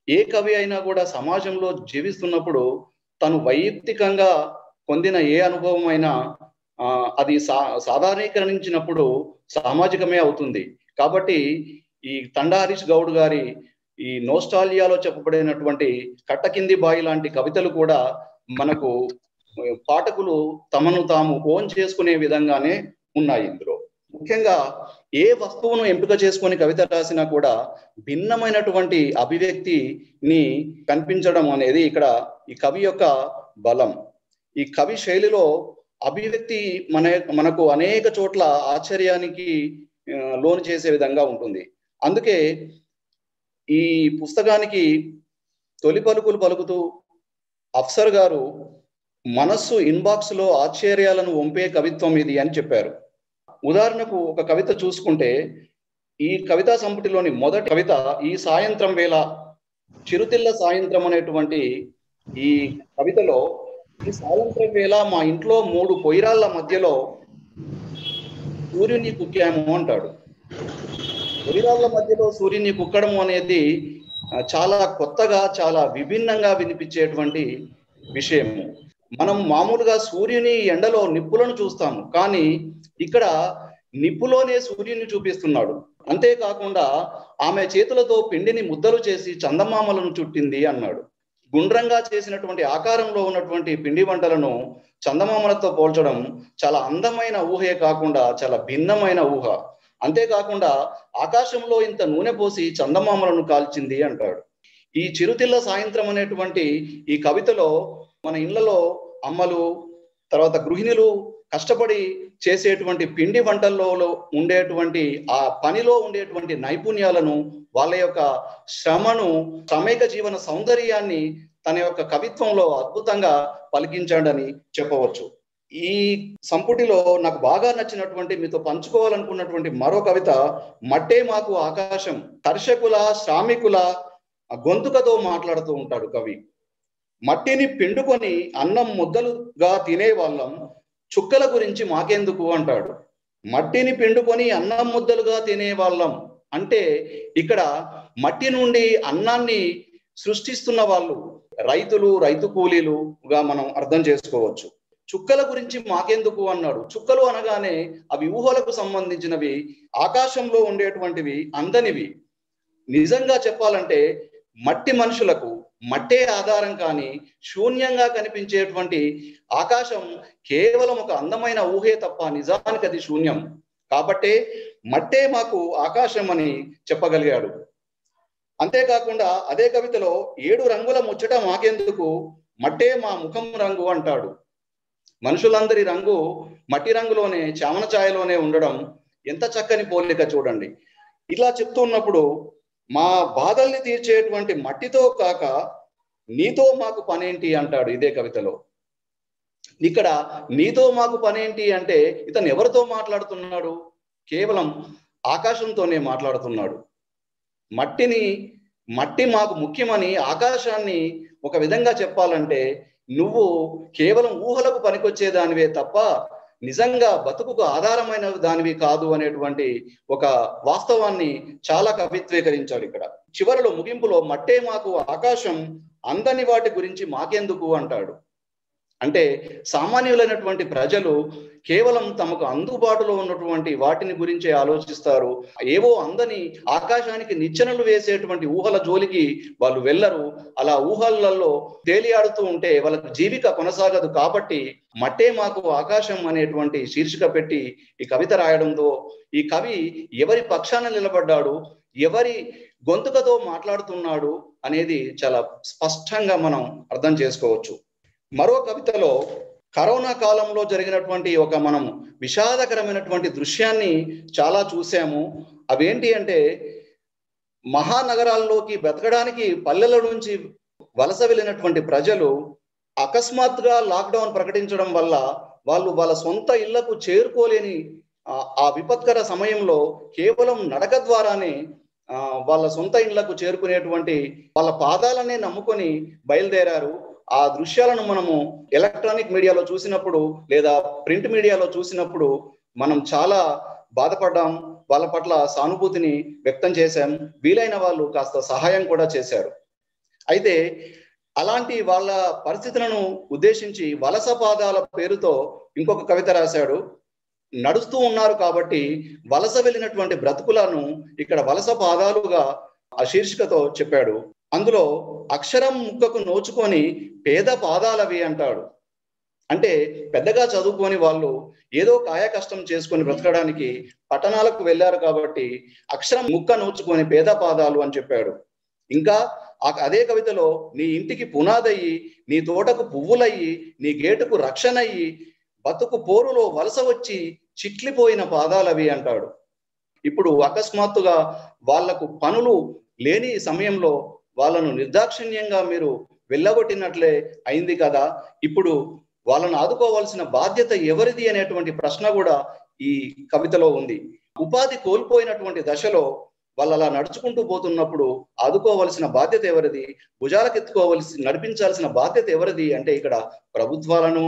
S5: ఏ కవి అయినా కూడా సమాజంలో జీవిస్తున్నప్పుడు తను వైయక్తికంగా పొందిన ఏ అనుభవం అయినా అది సాధారణీకరించినప్పుడు సామాజికమే అవుతుంది. కాబట్టి ఈ తండా హరీష్ గౌడ్ గారి ఈ నోస్టాలియాలో చెప్పబడినటువంటి కట్టకింది బాయి లాంటి కవితలు కూడా మనకు పాఠకులు తమను తాము ఓన్ చేసుకునే విధంగానే ఉన్నాయి. ఇందులో ముఖ్యంగా ఏ వస్తువును ఎంపిక చేసుకొని కవిత రాసినా కూడా భిన్నమైనటువంటి అభివ్యక్తిని కనిపించడం అనేది ఇక్కడ ఈ కవి యొక్క బలం. ఈ కవి శైలిలో అభివ్యక్తి మనకు అనేక చోట్ల ఆశ్చర్యానికి లోను చేసే విధంగా ఉంటుంది. అందుకే ఈ పుస్తకానికి తొలి పలుకులు పలుకుతూ అఫ్సర్ గారు మనస్సు ఇన్బాక్స్ లో ఆశ్చర్యాలను వంపే కవిత్వం ఇది అని చెప్పారు. ఉదాహరణకు ఒక కవిత చూసుకుంటే ఈ కవితా సంపుటిలోని మొదటి కవిత ఈ సాయంత్రం వేళ, చిరుతిళ్ళ సాయంత్రం అనేటువంటి ఈ కవితలో ఈ సాయంత్రం వేళ మా ఇంట్లో 3 పొయ్యిరాళ్ళ మధ్యలో సూర్యుని కుక్కాము అంటాడు. పొయ్యిరాళ్ళ మధ్యలో సూర్యుని కుక్కడం అనేది చాలా కొత్తగా, చాలా విభిన్నంగా వినిపించేటువంటి విషయము. మనం మామూలుగా సూర్యుని ఎండలో నిప్పులను చూస్తాము, కానీ ఇక్కడ నిప్పులోనే సూర్యుని చూపిస్తున్నాడు. అంతేకాకుండా ఆమె చేతులతో పిండిని ముద్దలు చేసి చందమామలను చుట్టింది అన్నాడు. గుండ్రంగా చేసినటువంటి ఆకారంలో ఉన్నటువంటి పిండి వంటలను చందమామలతో పోల్చడం చాలా అందమైన ఊహే కాకుండా చాలా భిన్నమైన ఊహ. అంతేకాకుండా ఆకాశంలో ఇంత నూనె పోసి చందమామలను కాల్చింది అంటాడు. ఈ చిరుతిళ్ళ సాయంత్రం అనేటువంటి ఈ కవితలో మన ఇళ్లలో అమ్మలు, తర్వాత గృహిణులు కష్టపడి చేసేటువంటి పిండి వంటల్లో ఉండేటువంటి ఆ పనిలో ఉండేటువంటి నైపుణ్యాలను, వాళ్ళ యొక్క శ్రమను, శ్రమైక జీవన సౌందర్యాన్ని తన యొక్క కవిత్వంలో అద్భుతంగా పలికించాడని చెప్పవచ్చు. ఈ సంపుటిలో నాకు బాగా నచ్చినటువంటి, మీతో పంచుకోవాలనుకున్నటువంటి మరో కవిత మట్టే మాకు ఆకాశం. కర్షకుల, శ్రామికుల గొంతుకతో మాట్లాడుతూ ఉంటాడు కవి. మట్టిని పిండుకొని అన్నం ముద్దలుగా తినేవాళ్ళం, చుక్కల గురించి మాకెందుకు అంటాడు. మట్టిని పిండుకొని అన్నం ముద్దలుగా తినేవాళ్ళం అంటే ఇక్కడ మట్టి నుండి అన్నాన్ని సృష్టిస్తున్న వాళ్ళు రైతులు, రైతు కూలీలుగా మనం అర్థం చేసుకోవచ్చు. చుక్కల గురించి మాకెందుకు అన్నాడు. చుక్కలు అనగానే అవి ఊహలకు సంబంధించినవి, ఆకాశంలో ఉండేటువంటివి, అందనివి. నిజంగా చెప్పాలంటే మట్టి మనుషులకు, మట్టే ఆధారం కానీ శూన్యంగా కనిపించేటువంటి ఆకాశం కేవలం ఒక అందమైన ఊహే తప్ప నిజానికి అది శూన్యం. కాబట్టే మట్టే మాకు ఆకాశం అని చెప్పగలిగాడు. అంతేకాకుండా అదే కవితలో 7 రంగుల ముచ్చట మాకెందుకు, మట్టే మా ముఖం రంగు అంటాడు. మనుషులందరి రంగు మట్టి రంగులోనే, చామన ఛాయలోనే ఉండడం ఎంత చక్కని పోలిక చూడండి. ఇలా చెప్తున్నప్పుడు మా బాధల్ని తీర్చేటువంటి మట్టితో కాక నీతో మాకు పనేంటి అంటాడు ఇదే కవితలో. ఇక్కడ నీతో మాకు పనేంటి అంటే ఇతను ఎవరితో మాట్లాడుతున్నాడు? కేవలం ఆకాశంతోనే మాట్లాడుతున్నాడు. మట్టి మాకు ముఖ్యమని ఆకాశాన్ని ఒక విధంగా చెప్పాలంటే నువ్వు కేవలం ఊహలకు పనికొచ్చేదానివే తప్ప నిజంగా బతుకుకు ఆధారమైన దానివి కాదు అనేటువంటి ఒక వాస్తవాన్ని చాలా కవిత్వీకరించాడు ఇక్కడ. చివరిలో ముగింపులో మట్టే మాకు ఆకాశం, అందని వాటి గురించి మాకెందుకు అంటాడు. అంటే సామాన్యులైనటువంటి ప్రజలు కేవలం తమకు అందుబాటులో ఉన్నటువంటి వాటిని గురించే ఆలోచిస్తారు. ఏవో అందని ఆకాశానికి నిచ్చెనలు వేసేటువంటి ఊహల జోలికి వాళ్ళు వెళ్ళరు. అలా ఊహలలో తేలియాడుతూ ఉంటే వాళ్ళకి జీవిక కొనసాగదు. కాబట్టి మట్టే మాకు ఆకాశం అనేటువంటి శీర్షిక పెట్టి ఈ కవిత రాయడంతో ఈ కవి ఎవరి పక్షాన నిలబడ్డాడు, ఎవరి గొంతుకతో మాట్లాడుతున్నాడు అనేది చాలా స్పష్టంగా మనం అర్థం చేసుకోవచ్చు. మరో కవితలో కరోనా కాలంలో జరిగినటువంటి ఒక మనం విషాదకరమైనటువంటి దృశ్యాన్ని చాలా చూసాము. అవేంటి అంటే మహానగరాల్లోకి బ్రతకడానికి పల్లెల నుంచి వలస వెళ్ళినటువంటి ప్రజలు అకస్మాత్తుగా లాక్డౌన్ ప్రకటించడం వల్ల వాళ్ళు వాళ్ళ సొంత ఇళ్లకు చేరుకోలేని ఆ విపత్కర సమయంలో కేవలం నడక ద్వారానే వాళ్ళ సొంత ఇళ్లకు చేరుకునేటువంటి వాళ్ళ పాదాలనే నమ్ముకొని బయలుదేరారు. ఆ దృశ్యాలను మనము ఎలక్ట్రానిక్ మీడియాలో చూసినప్పుడు లేదా ప్రింట్ మీడియాలో చూసినప్పుడు మనం చాలా బాధపడ్డాం. వాళ్ళ పట్ల సానుభూతిని వ్యక్తం చేశాం. వీలైన వాళ్ళు కాస్త సహాయం కూడా చేశారు. అయితే అలాంటి వాళ్ళ పరిస్థితులను ఉద్దేశించి వలస పాదాల పేరుతో ఇంకొక కవిత రాశాడు. నడుస్తూ ఉన్నారు కాబట్టి వలస వెళ్ళినటువంటి బ్రతుకులను ఇక్కడ వలస పాదాలుగా ఆ శీర్షికతో చెప్పాడు. అందులో అక్షరం ముక్కకు నోచుకొని పేద పాదాలవి అంటాడు. అంటే పెద్దగా చదువుకొని వాళ్ళు ఏదో కాయ కష్టం చేసుకొని బ్రతకడానికి పట్టణాలకు వెళ్ళారు కాబట్టి అక్షరం ముక్క నోచుకొని పేద పాదాలు అని చెప్పాడు. ఇంకా అదే కవితలో నీ ఇంటికి పునాదయ్యి, నీ తోటకు పువ్వులయ్యి, నీ గేటుకు రక్షణయ్యి, బతుకు పోరులో వలస వచ్చి చిట్లిపోయిన పాదాలవి అంటాడు. ఇప్పుడు అకస్మాత్తుగా వాళ్లకు పనులు లేని సమయంలో వాళ్ళను నిర్దాక్షిణ్యంగా మీరు వెళ్ళగొట్టినట్లే అయింది కదా. ఇప్పుడు వాళ్ళను ఆదుకోవాల్సిన బాధ్యత ఎవరిది అనేటువంటి ప్రశ్న కూడా ఈ కవితలో ఉంది. ఉపాధి కోల్పోయినటువంటి దశలో వాళ్ళు అలా నడుచుకుంటూ పోతున్నప్పుడు ఆదుకోవాల్సిన బాధ్యత ఎవరిది, నడిపించాల్సిన బాధ్యత ఎవరిది అంటే ఇక్కడ ప్రభుత్వాలను,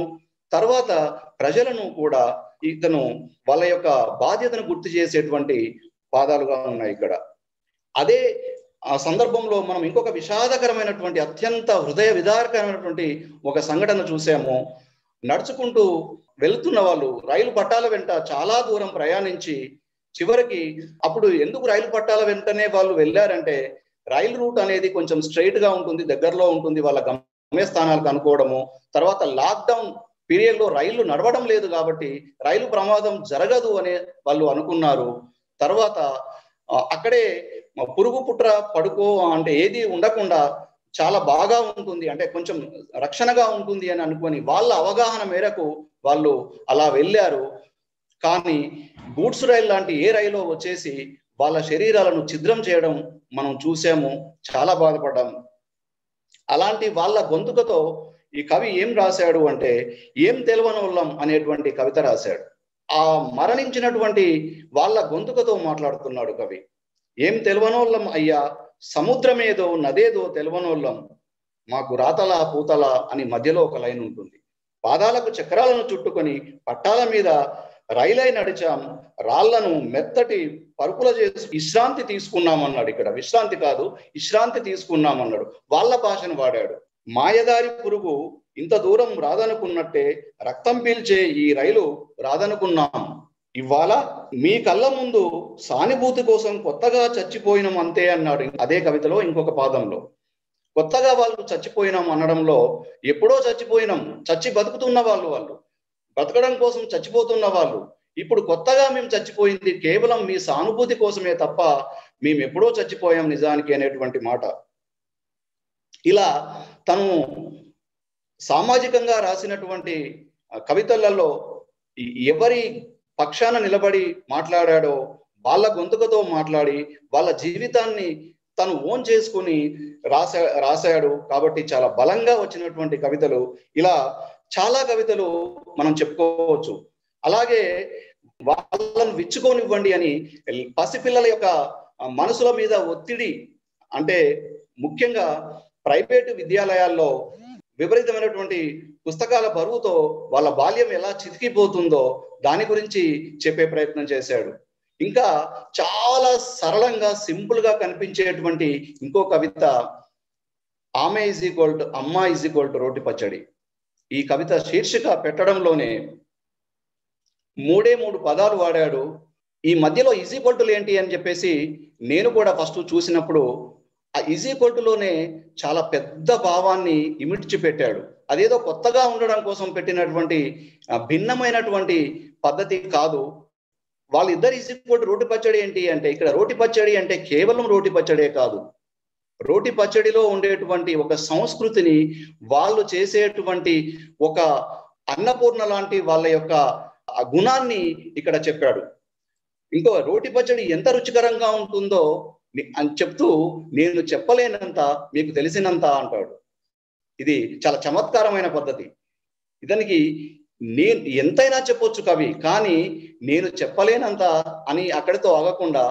S5: తర్వాత ప్రజలను కూడా ఇతను వాళ్ళ యొక్క బాధ్యతను గుర్తు చేసేటువంటి పాదాలుగా ఉన్నాయి ఇక్కడ. అదే ఆ సందర్భంలో మనం ఇంకొక విషాదకరమైనటువంటి అత్యంత హృదయ విదారకరమైనటువంటి ఒక సంఘటన చూసాము. నడుచుకుంటూ వెళుతున్న వాళ్ళు రైలు పట్టాల వెంట చాలా దూరం ప్రయాణించి చివరికి అప్పుడు ఎందుకు రైలు పట్టాల వెంటనే వాళ్ళు వెళ్ళారంటే రైలు రూట్ అనేది కొంచెం స్ట్రైట్ గా ఉంటుంది, దగ్గరలో ఉంటుంది, వాళ్ళ గమ్యస్థానాలకు అనుకోవడము. తర్వాత లాక్డౌన్ పీరియడ్ లో రైళ్లు నడవడం లేదు కాబట్టి రైలు ప్రమాదం జరగదు అనే వాళ్ళు అనుకున్నారు. తర్వాత అక్కడే పురుగు పుట్ర పడుకో అంటే ఏది ఉండకుండా చాలా బాగా ఉంటుంది, అంటే కొంచెం రక్షణగా ఉంటుంది అని అనుకొని వాళ్ళ అవగాహన మేరకు వాళ్ళు అలా వెళ్ళారు. కానీ గూడ్స్ రైలు లాంటి ఏ రైలు వచ్చేసి వాళ్ళ శరీరాలను ఛిద్రం చేయడం మనం చూసాము, చాలా బాధపడ్డాము. అలాంటి వాళ్ళ గొంతుకతో ఈ కవి ఏం రాశాడు అంటే ఏం తెలవనోళ్ళం అనేటువంటి కవిత రాశాడు. ఆ మరణించినటువంటి వాళ్ళ గొంతుకతో మాట్లాడుతున్నాడు కవి. ఏం తెలవనోళ్ళం అయ్యా, సముద్రమేదో నదేదో తెలవనోళ్ళం, మాకు రాతలా పూతలా అని మధ్యలో ఒక లైన్ ఉంటుంది. పాదాలకు చక్రాలను చుట్టుకొని పట్టాల మీద రైలై నడిచాం, రాళ్లను మెత్తటి పరుపుల చేసి విశ్రాంతి తీసుకున్నామన్నాడు. ఇక్కడ విశ్రాంతి కాదు, విశ్రాంతి తీసుకున్నామన్నాడు. వాళ్ళ భాషను వాడాడు. మాయదారి పురుగు ఇంత దూరం రాదనుకున్నట్టే రక్తం పీల్చే ఈ రైలు రాదనుకున్నాం, ఇవాళ మీ కళ్ళ ముందు సానుభూతి కోసం కొత్తగా చచ్చిపోయినం అంతే అన్నాడు అదే కవితలో ఇంకొక పాదంలో. కొత్తగా వాళ్ళు చచ్చిపోయినాం అనడంలో ఎప్పుడో చచ్చిపోయినాం, చచ్చి బతుకుతున్న వాళ్ళు బ్రతకడం కోసం చచ్చిపోతున్న వాళ్ళు ఇప్పుడు కొత్తగా మేము చచ్చిపోయింది కేవలం మీ సానుభూతి కోసమే తప్ప మేము ఎప్పుడో చచ్చిపోయాం నిజానికి అనేటువంటి మాట. ఇలా తను సామాజికంగా రాసినటువంటి కవితలలో ఎవరి పక్షాన నిలబడి మాట్లాడాడో వాళ్ళ గొంతుకతో మాట్లాడి వాళ్ళ జీవితాన్ని తను ఓన్ చేసుకుని రాశాడు. కాబట్టి చాలా బలంగా వచ్చినటువంటి కవితలు, ఇలా చాలా కవితలు మనం చెప్పుకోవచ్చు. అలాగే వాళ్ళను విచ్చుకోనివ్వండి అని పసిపిల్లల యొక్క మనసుల మీద ఒత్తిడి, అంటే ముఖ్యంగా ప్రైవేటు విద్యాలయాల్లో విపరీతమైనటువంటి పుస్తకాల బరువుతో వాళ్ళ బాల్యం ఎలా చితికిపోతుందో దాని గురించి చెప్పే ప్రయత్నం చేశాడు. ఇంకా చాలా సరళంగా సింపుల్ గా కనిపించేటువంటి ఇంకో కవిత ఆమె ఈజ్ ఈక్వల్ టు అమ్మ ఈజ్ ఈక్వల్ టు రోటి పచ్చడి. ఈ కవిత శీర్షిక పెట్టడంలోనే 3 పదాలు వాడాడు. ఈ మధ్యలో ఈజ్ ఈక్వల్ టు ఏంటి అని చెప్పేసి నేను కూడా ఫస్ట్ చూసినప్పుడు ఆ ఈజ్ ఈక్వల్ టులోనే చాలా పెద్ద భావాన్ని ఇమిడ్చి పెట్టాడు. అదేదో కొత్తగా ఉండడం కోసం పెట్టినటువంటి భిన్నమైనటువంటి పద్ధతి కాదు. వాళ్ళిద్దరు ఈజ్ ఈక్వల్ టు రోటి పచ్చడి ఏంటి అంటే, ఇక్కడ రోటి పచ్చడి అంటే కేవలం రోటి పచ్చడే కాదు, రోటి పచ్చడిలో ఉండేటువంటి ఒక సంస్కృతిని, వాళ్ళు చేసేటువంటి ఒక అన్నపూర్ణ లాంటి వాళ్ళ యొక్క గుణాన్ని ఇక్కడ చెప్పాడు. ఇంకో రోటి పచ్చడి ఎంత రుచికరంగా ఉంటుందో అని చెప్తూ నేను చెప్పలేనంత మీకు తెలిసినంత అంటాడు. ఇది చాలా చమత్కారమైన పద్ధతి. ఇతనికి నేను ఎంతైనా చెప్పొచ్చు కవి, కానీ నేను చెప్పలేనంత అని అక్కడితో ఆగకుండా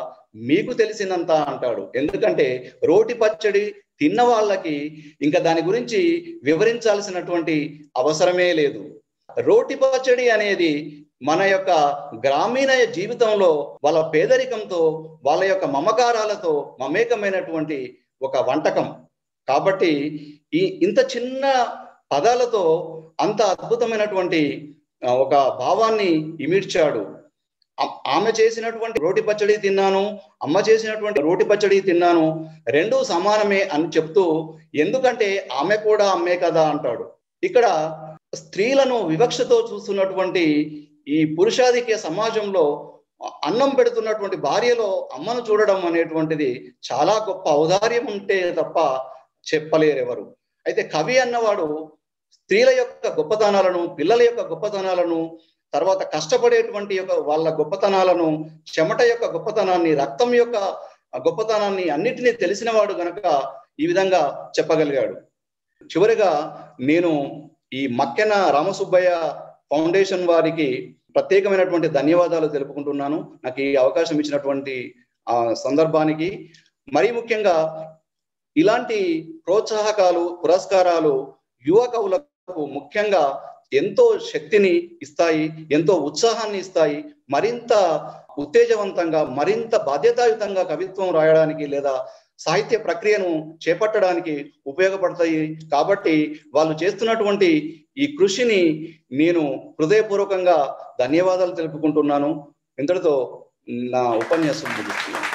S5: మీకు తెలిసినంత అంటాడు. ఎందుకంటే రోటి పచ్చడి తిన్న వాళ్ళకి ఇంకా దాని గురించి వివరించాల్సినటువంటి అవసరమే లేదు. రోటి పచ్చడి అనేది మన యొక్క గ్రామీణ జీవితంలో వాళ్ళ పేదరికంతో, వాళ్ళ యొక్క మమకారాలతో మమేకమైనటువంటి ఒక వంటకం. కాబట్టి ఇంత చిన్న పదాలతో అంత అద్భుతమైనటువంటి ఒక భావాన్ని ఇమిడ్చాడు. ఆమె చేసినటువంటి రోటి పచ్చడి తిన్నాను, అమ్మ చేసినటువంటి రోటి పచ్చడి తిన్నాను, రెండూ సమానమే అని చెప్తూ, ఎందుకంటే ఆమె కూడా అమ్మే కదా అంటాడు. ఇక్కడ స్త్రీలను వివక్షతో చూస్తున్నటువంటి ఈ పురుషాధిక్య సమాజంలో అన్నం పెడుతున్నటువంటి భార్యలో అమ్మను చూడడం అనేటువంటిది చాలా గొప్ప ఔదార్యం ఉంటే తప్ప చెప్పలేరెవరు. అయితే కవి అన్నవాడు స్త్రీల యొక్క గొప్పతనాలను, పిల్లల యొక్క గొప్పతనాలను, తర్వాత కష్టపడేటువంటి యొక్క వాళ్ళ గొప్పతనాలను, చెమట యొక్క గొప్పతనాన్ని, రక్తం యొక్క గొప్పతనాన్ని అన్నిటినీ తెలిసినవాడు గనక ఈ విధంగా చెప్పగలిగాడు. చివరిగా నేను ఈ మక్కెన రామసుబ్బయ్య ఫౌండేషన్ వారికి ప్రత్యేకమైనటువంటి ధన్యవాదాలు తెలుపుకుంటున్నాను. నాకు ఈ అవకాశం ఇచ్చినటువంటి సందర్భానికి. మరీ ముఖ్యంగా ఇలాంటి ప్రోత్సాహకాలు, పురస్కారాలు యువ కవులకు ముఖ్యంగా ఎంతో శక్తిని ఇస్తాయి, ఎంతో ఉత్సాహాన్ని ఇస్తాయి. మరింత ఉత్తేజవంతంగా, మరింత బాధ్యతాయుతంగా కవిత్వం రాయడానికి లేదా సాహిత్య ప్రక్రియను చేపట్టడానికి ఉపయోగపడతాయి. కాబట్టి వాళ్ళు చేస్తున్నటువంటి ఈ కృషిని నేను హృదయపూర్వకంగా ధన్యవాదాలు తెలుపుకుంటున్నాను. ఇంతటితో నా ఉపన్యాసం ముగిస్తున్నాను.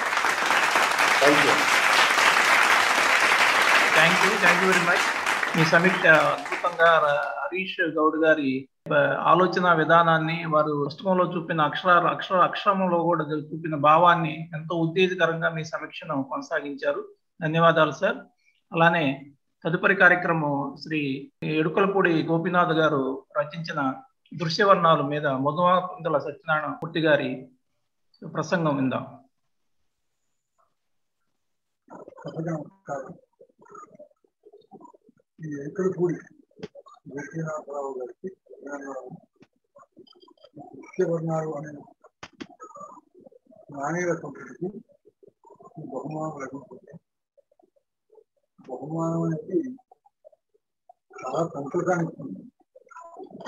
S4: Thank you very much. మీ సమీక్ష అద్భుతంగా హరీష్ గౌడ్ గారి ఆలోచన విధానాన్ని, వారు పుస్తకంలో చూపిన అక్షరంలో కూడా చూపిన భావాన్ని ఎంతో ఉత్తేజకరంగా మీ సమీక్షను కొనసాగించారు. ధన్యవాదాలు సార్. అలానే తదుపరి కార్యక్రమం శ్రీ ఎడుకలపూడి గోపీనాథ్ గారు రచించిన దృశ్యవర్ణాల మీద మొదల సత్యనారాయణ మూర్తి గారి ప్రసంగం విందాం.
S6: ఈ ఎడుకలపూడి గోపీనాథరావు గారికి దృశ్యవర్ణాలు అనే నాణ్యత సంస్థకి బహుమానం లభించింది. బహుమానం అనేది చాలా సంతోషానికి ఉంది.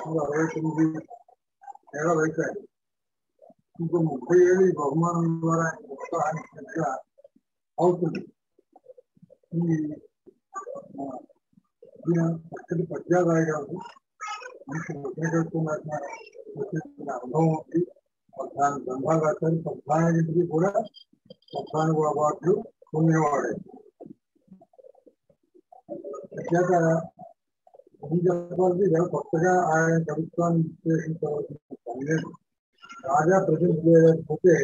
S6: 69 ఏళ్ల వయసు, ఇంకో 30 ఏళ్ళు ఈ బహుమానం ద్వారా ఉత్సాహానికి అవుతుంది. చక్కటి పద్యాలు రాయగలరు, మంచి రచన అనుభవం ఉంది. 14 గ్రంథాలు రాశారు. 14కి కూడా 14 అవార్డులు పొందేవాడే. ప్రత్యేక ఏం చెప్పాలి, ఇలా కొత్తగా ఆయన ప్రభుత్వాన్ని విశ్లేషించవలసిన పని లేదు. రాజా ప్రతినిధి లేకపోతే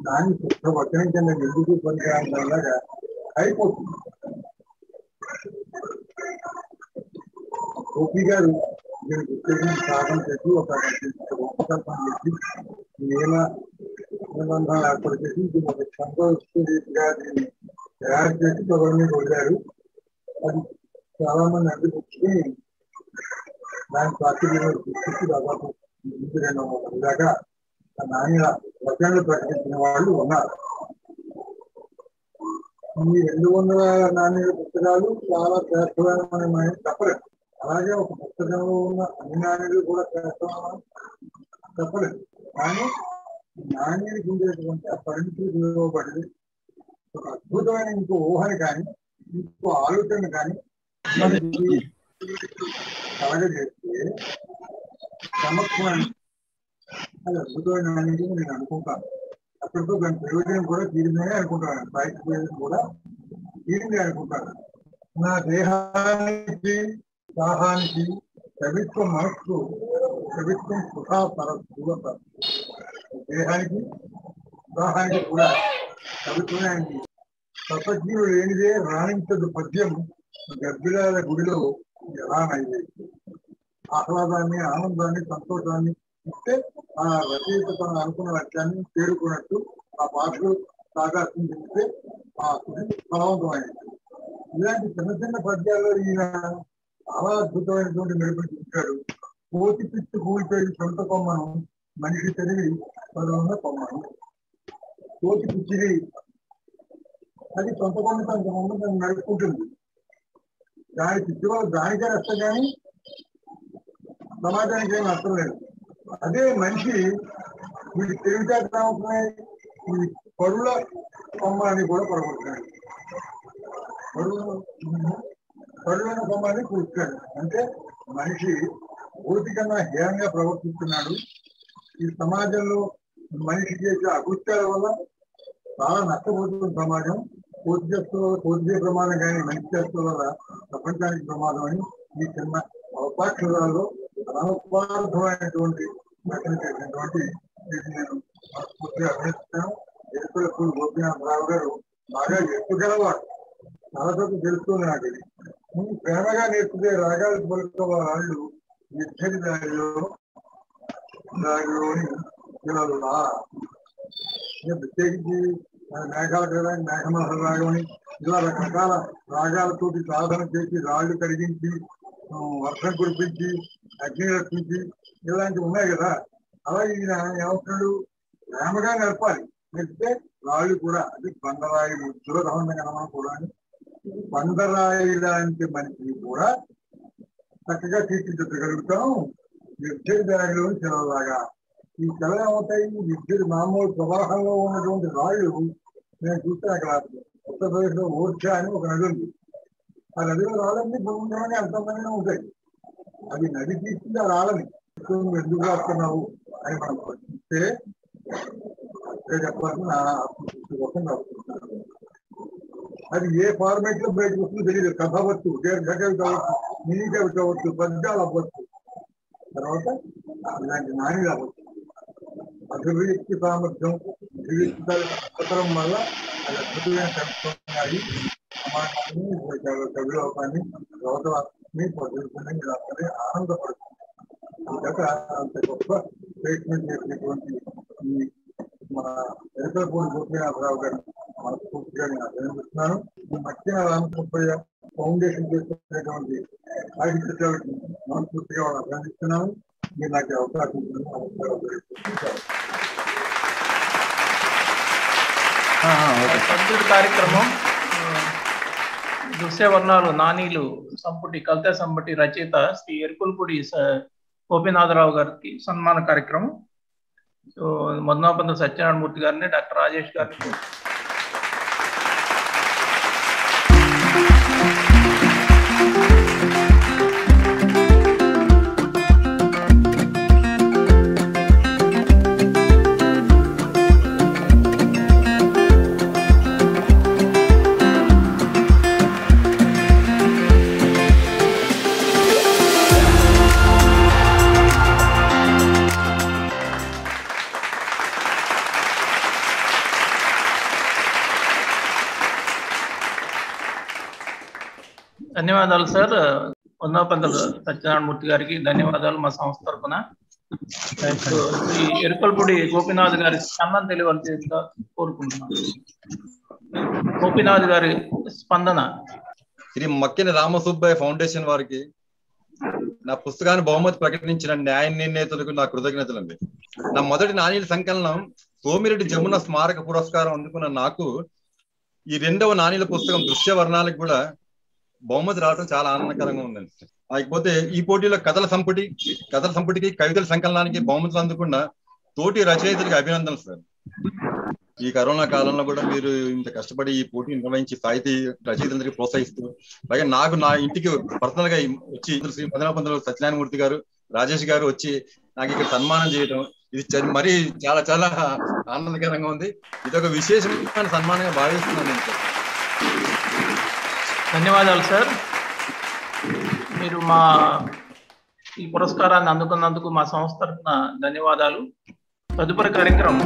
S6: దాన్ని వచనం కింద ఎందుకు పనికిరాలాగా అయిపోతుంది. గోపి గారు దీనికి ఉత్తేజం సాధన చేసి ఒక రూపకల్పన చేసి నియమ నిబంధనలు ఏర్పాటు చేసి ఒక సంతోషంగా దీన్ని తయారు చేసి ఎవరిని వదిలారు. అది చాలా మంది అందిపుచ్చి దాని ప్రాచుర్యంలో తీసుకొచ్చి దాదాపు 200 దాకా నాణ్య వచనాలు ప్రకటించిన వాళ్ళు ఉన్నారు. ఈ 200 నాణ్య పుస్తకాలు చాలా శ్రేష్టమైన చెప్పలేదు. అలాగే ఒక పుస్తకంలో ఉన్న అన్ని నాణ్యాలు కూడా శ్రేష్టమైన చెప్పలేదు. కానీ నాణ్యానికి ఉండేటువంటి ఆ పరిమితులు ఇవ్వబడి ఒక అద్భుతమైన ఇంకో ఊహని కానీ ఇంకో ఆలోచన కానీ మనకి కలగజేస్తే సమక్షాన్ని అది అద్భుతమైన నాణ్యత నేను అనుకుంటాను. అప్పటితో దాని ప్రయోజనం కూడా తీరిందని అనుకుంటాను. బయట ప్రయోజనం కూడా తీరింది అనుకుంటాను. నా దేహానికి దాహానికి కవిత్వం మనస్సు కవిత్వం సుఖాపరత దేహానికి దాహానికి కూడా కవిత్వమే అయింది. తపజ్ఞులు లేనిదే రాణించదు పద్యం గర్భిలాల గుడిలో ఎలా నైవేద్యం. ఆహ్లాదాన్ని ఆనందాన్ని సంతోషాన్ని ఇస్తే ఆ రచయిత తన అనుకున్న లక్ష్యాన్ని చేరుకున్నట్టు ఆ పాటలు సాగాసం చెప్తే ఆ ఫలవంతమైనది. ఇలాంటి చిన్న చిన్న పద్యాల్లో ఈయన చాలా అద్భుతమైనటువంటి మెరుపులు చూశాడు. కోతి పిచ్చి కూలిపోయి సొంత కొమ్మను మనిషి చదివి పదవున్న కొమ్మను కోతి పిచ్చిది అది సొంత కొమ్మ తన కొమ్మ తను నడుపుకుంటుంది. దాని పిచ్చి వాళ్ళు దానికే నష్టం కానీ సమాజానికి ఏం నష్టం లేదు. అదే మనిషి వీడి తెలివితేటలు అవుతున్నాయి, ఈ పరుల కొమ్మని కూడా పడగొడుతున్నాడు. పరులైన కొమ్మని కూర్చాడు. అంటే మనిషి కోతి కన్నా హేయంగా ప్రవర్తిస్తున్నాడు. ఈ సమాజంలో మనిషి చేసే అకృత్యాల వల్ల చాలా నష్టపోతుంది సమాజం. కోతి ప్రమాదం కానీ మనిషి చేస్తున్న వల్ల ప్రపంచానికి ప్రమాదం అని ఈ చిన్న అవకాశాలలో అనపార్థమైనటువంటి రచన చేసినటువంటి నేను పూర్తిగా అభినందిస్తాను. ఎరుకుల గోపీనాథరావు గారు బాగా ఎత్తుగలవాడు. చాలా తప్పు తెలుస్తుంది నాకు. ఇది ముందు ప్రేమగా నేర్పితే రాగాలు పలుకున్న వాళ్ళు ఇద్దరి దారిలోని పిల్లలులా ప్రత్యేకించి మేఘాల కదా మేఘమహల రాగమని ఇలా రకరకాల రాగాలతోటి సాధన చేసి రాళ్ళు కరిగించి వర్షం కురిపించి అగ్ని రక్షించి ఇలాంటివి ఉన్నాయి కదా. అలాగే ఈయన ఏమవుతాడు, ప్రేమగా నేర్పాలి. నేర్పితే రాళ్ళు కూడా అది బండరాయి ముచ్చులో రహంగా మనం కూడా బండరాయి లాంటి మనిషిని కూడా చక్కగా తీర్చిదిద్దగలుగుతాం. విద్యుత్ దారిలోని సెలవులాగా ఈ సెలవు ఏమవుతాయి, విద్యుత్ మామూలు ప్రవాహంలో ఉన్నటువంటి రాళ్ళు నేను చూస్తే అక్కడ ఉత్తరప్రదేశ్ లో ఓర్చా అని ఒక నది ఉంది. ఆ నదిలో రాళ్ళన్నీ భూమిలోనే అంతమందిగా ఉంటాయి. అది నది తీసుకుంటే ఆ రాళ్ళని ఎందుకు రాస్తున్నావు అని మనం ప్రశ్నిస్తే చెప్పాలని నా ఆత్మశక్తి కోసం రాస్తున్నాను. అది ఏ ఫార్మేట్ లో బయటకు వస్తుందో తెలియదు. కథ అవ్వచ్చు, దీర్ఘకవి కావచ్చు, మినీ కవి కావచ్చు, పద్యాలు అవ్వచ్చు, తర్వాత ఇలాంటి నాణ్యత అవ్వచ్చు. అభివ్యక్తి సామర్థ్యం అభివ్యక్తితరం వల్ల అది అద్భుతమైన కవిత్వాన్ని సమాజాన్ని కవిలోకాన్ని లోకాన్ని ప్రజలని రాత్రి ఆనందపడుతుంది. అంతక అంత గొప్ప స్టేట్మెంట్ చేసినటువంటి ఈ మన ఎరుకలపూడి గోపీనాథరావు గారిని మనస్ఫూర్తిగా నేను అభినందిస్తున్నాను. ఈ మధ్యన రామసుబ్బయ్య ఫౌండేషన్ చేస్తున్నటువంటి సాహిత్యాలకు మనస్ఫూర్తిగా వాళ్ళు అభినందిస్తున్నాను. మీరు నాకు అవకాశం
S1: కార్యక్రమం దృశ్యవర్ణాలు నానీలు సంపుటి కవితా సంపుటి రచయిత శ్రీ ఎరుకులపూడి గోపీనాథరావు గారికి సన్మాన కార్యక్రమం. సో మదనాపంత సత్యనారాయణ మూర్తి గారిని, డాక్టర్ రాజేష్ గారిని
S4: ధన్యవాదాలు సార్. వందపంతులు సత్యనారాయణమూర్తి గారికి ధన్యవాదాలు మా సంస్థ తరఫున. ఇప్పుడు శ్రీ ఎరుకలపూడి గోపీనాథ్ గారి స్పందన తెలియవలసిందిగా కోరుకుంటున్నాను. గోపీనాథ్ గారి స్పందన.
S7: శ్రీ మక్కిన రామసుబ్బయ్య ఫౌండేషన్ వారికి నా పుస్తకాన్ని బహుమతి ప్రకటించిన న్యాయ నిర్ణేతలకు నా కృతజ్ఞతలండి. నా మొదటి నాణ్యత సంకలనం సోమిరెడ్డి జమున స్మారక పురస్కారం అందుకున్న నాకు ఈ రెండవ నాణ్యత పుస్తకం దృశ్య వర్ణాలకు కూడా బహుమతి రావడం చాలా ఆనందకరంగా ఉందండి. అయిపోతే ఈ పోటీలో కథల సంపుటికి కవితల సంకలనానికి బహుమతులు అందుకున్న తోటి రచయితలకు అభినందనలు సార్. ఈ కరోనా కాలంలో కూడా మీరు ఇంత కష్టపడి ఈ పోటీ నిర్వహించి సాహితీ రచయితలందరికీ ప్రోత్సహిస్తూ, అలాగే నాకు నా ఇంటికి పర్సనల్ గా వచ్చి శ్రీ మదనపంతులు సత్యనారాయణమూర్తి గారు, రాజేష్ గారు వచ్చి నాకు ఇక్కడ సన్మానం చేయడం ఇది మరీ చాలా చాలా ఆనందకరంగా ఉంది. ఇది ఒక విశేషమైన సన్మానంగా భావిస్తున్నాను నేను సార్.
S4: ధన్యవాదాలు సార్. మీరు మా ఈ పురస్కారాన్ని అందుకున్నందుకు మా సంస్థ తరఫున ధన్యవాదాలు. తదుపరి కార్యక్రమం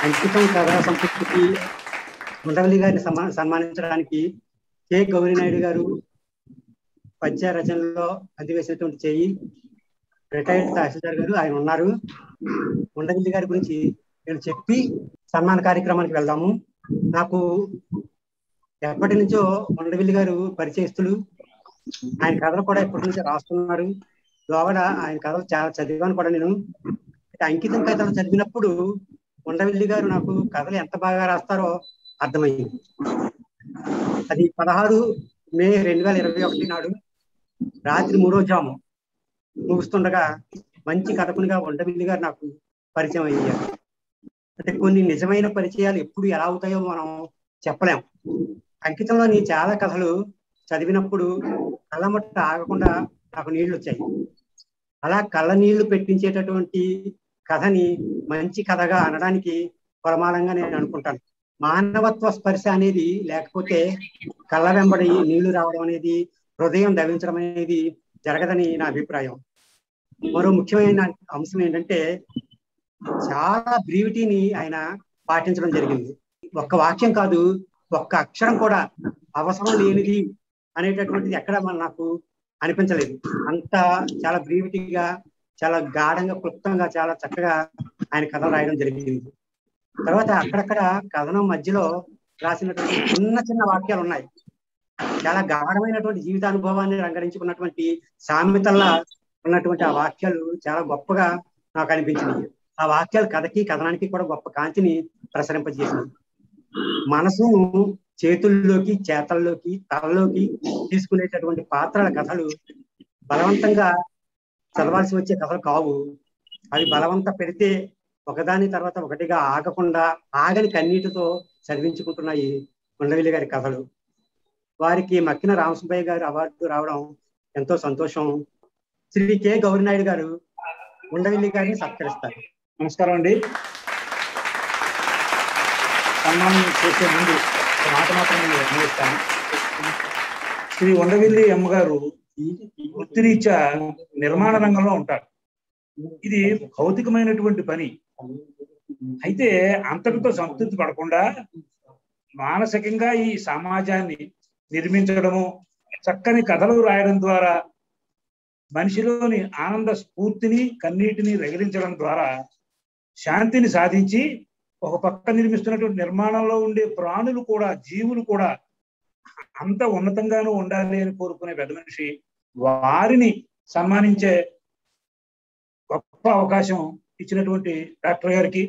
S8: అంకితం కథా సంపుటికి ఉండవల్లి గారిని సన్మానించడానికి కె గౌరీనాయుడు గారు పద్య రచనలో అందివేసినటువంటి చేయి రిటైర్డ్ తహసీల్దార్ గారు ఆయన ఉన్నారు. ఉండవల్లి గారి గురించి నేను చెప్పి సన్మాన కార్యక్రమానికి వెళ్దాము. నాకు ఎప్పటి నుంచో ఉండవల్లి గారు పరిచయస్తులు. ఆయన కథలు కూడా ఎప్పటి నుంచో రాస్తున్నారు. లోగడ ఆయన కథలు చాలా చదివాను కూడా నేను. అంకితం కథలు చదివినప్పుడు ఉండవల్లి గారు నాకు కథలు ఎంత బాగా రాస్తారో అర్థమైంది. అది 16 మే 2021 నాడు రాత్రి 3వ జాము ముగుస్తుండగా మంచి కథకునిగా ఉండవల్లి గారు నాకు పరిచయం అయ్యారు. అంటే కొన్ని నిజమైన పరిచయాలు ఎప్పుడు ఎలా అవుతాయో మనం చెప్పలేం. అంకితంలోని చాలా కథలు చదివినప్పుడు కళ్ళమట్ట ఆగకుండా నాకు నీళ్లు వచ్చాయి. అలా కళ్ళ నీళ్లు పెట్టించేటటువంటి కథని మంచి కథగా అనడానికి ప్రమాణంగా నేను అనుకుంటాను. మానవత్వ స్పర్శ అనేది లేకపోతే కళ్ళ వెంబడి నీళ్లు రావడం అనేది, హృదయం దవించడం అనేది జరగదని నా అభిప్రాయం. మరో ముఖ్యమైన అంశం ఏంటంటే చాలా బ్రీవిటీని ఆయన పాటించడం జరిగింది. ఒక్క వాక్యం కాదు, ఒక్క అక్షరం కూడా అవసరం లేనిది అనేటటువంటిది ఎక్కడ నాకు అనిపించలేదు. అంత చాలా బ్రీవిటీగా, చాలా గాఢంగా, క్లుప్తంగా, చాలా చక్కగా ఆయన కథ రాయడం జరిగింది. తర్వాత అక్కడక్కడ కథనం మధ్యలో రాసినటువంటి చిన్న చిన్న వాక్యాలు ఉన్నాయి. చాలా గాఢమైనటువంటి జీవితానుభవాన్ని రంగరించుకున్నటువంటి సామెతల్లా ఉన్నటువంటి ఆ వాక్యాలు చాలా గొప్పగా నాకు అనిపించినాయి. ఆ వాక్యాలు కథకి కథనానికి కూడా గొప్ప కాంతిని ప్రసరింపజేసినాయి. మనసును చేతుల్లోకి, చేతల్లోకి, తలలోకి తీసుకునేటటువంటి పాత్రల కథలు బలవంతంగా చదవాల్సి వచ్చే కథలు కావు. అవి బలవంత పెడితే ఒకదాని తర్వాత ఒకటిగా ఆగకుండా ఆగని కన్నీటితో చదివించుకుంటున్నాయి ఉండవల్లి గారి కథలు. వారికి మక్కిన రామసుబ్బయ్య గారు అవార్డు రావడం ఎంతో సంతోషం. శ్రీ కె గౌరీనాయుడు గారు ఉండవల్లి గారిని సత్కరిస్తారు.
S9: నమస్కారం అండి. సన్మానం చేసే ముందు మాట మాత్రం నిర్ణయిస్తాను. శ్రీ ఉండవల్లి అమ్మగారు వృత్తిరీత్యా నిర్మాణ రంగంలో ఉంటారు. ఇది భౌతికమైనటువంటి పని. అయితే అంతటితో సంతృప్తి పడకుండా మానసికంగా ఈ సమాజాన్ని నిర్మించడము, చక్కని కథలు రాయడం ద్వారా మనిషిలోని ఆనంద స్ఫూర్తిని, కన్నీటిని రగిలించడం ద్వారా శాంతిని సాధించి ఒక పక్క నిర్మిస్తున్నటువంటి నిర్మాణంలో ఉండే ప్రాణులు కూడా, జీవులు కూడా అంత ఉన్నతంగానూ ఉండాలి అని కోరుకునే పెద్ద మనిషి. వారిని సన్మానించే గొప్ప అవకాశం ఇచ్చినటువంటి డాక్టర్ గారికి,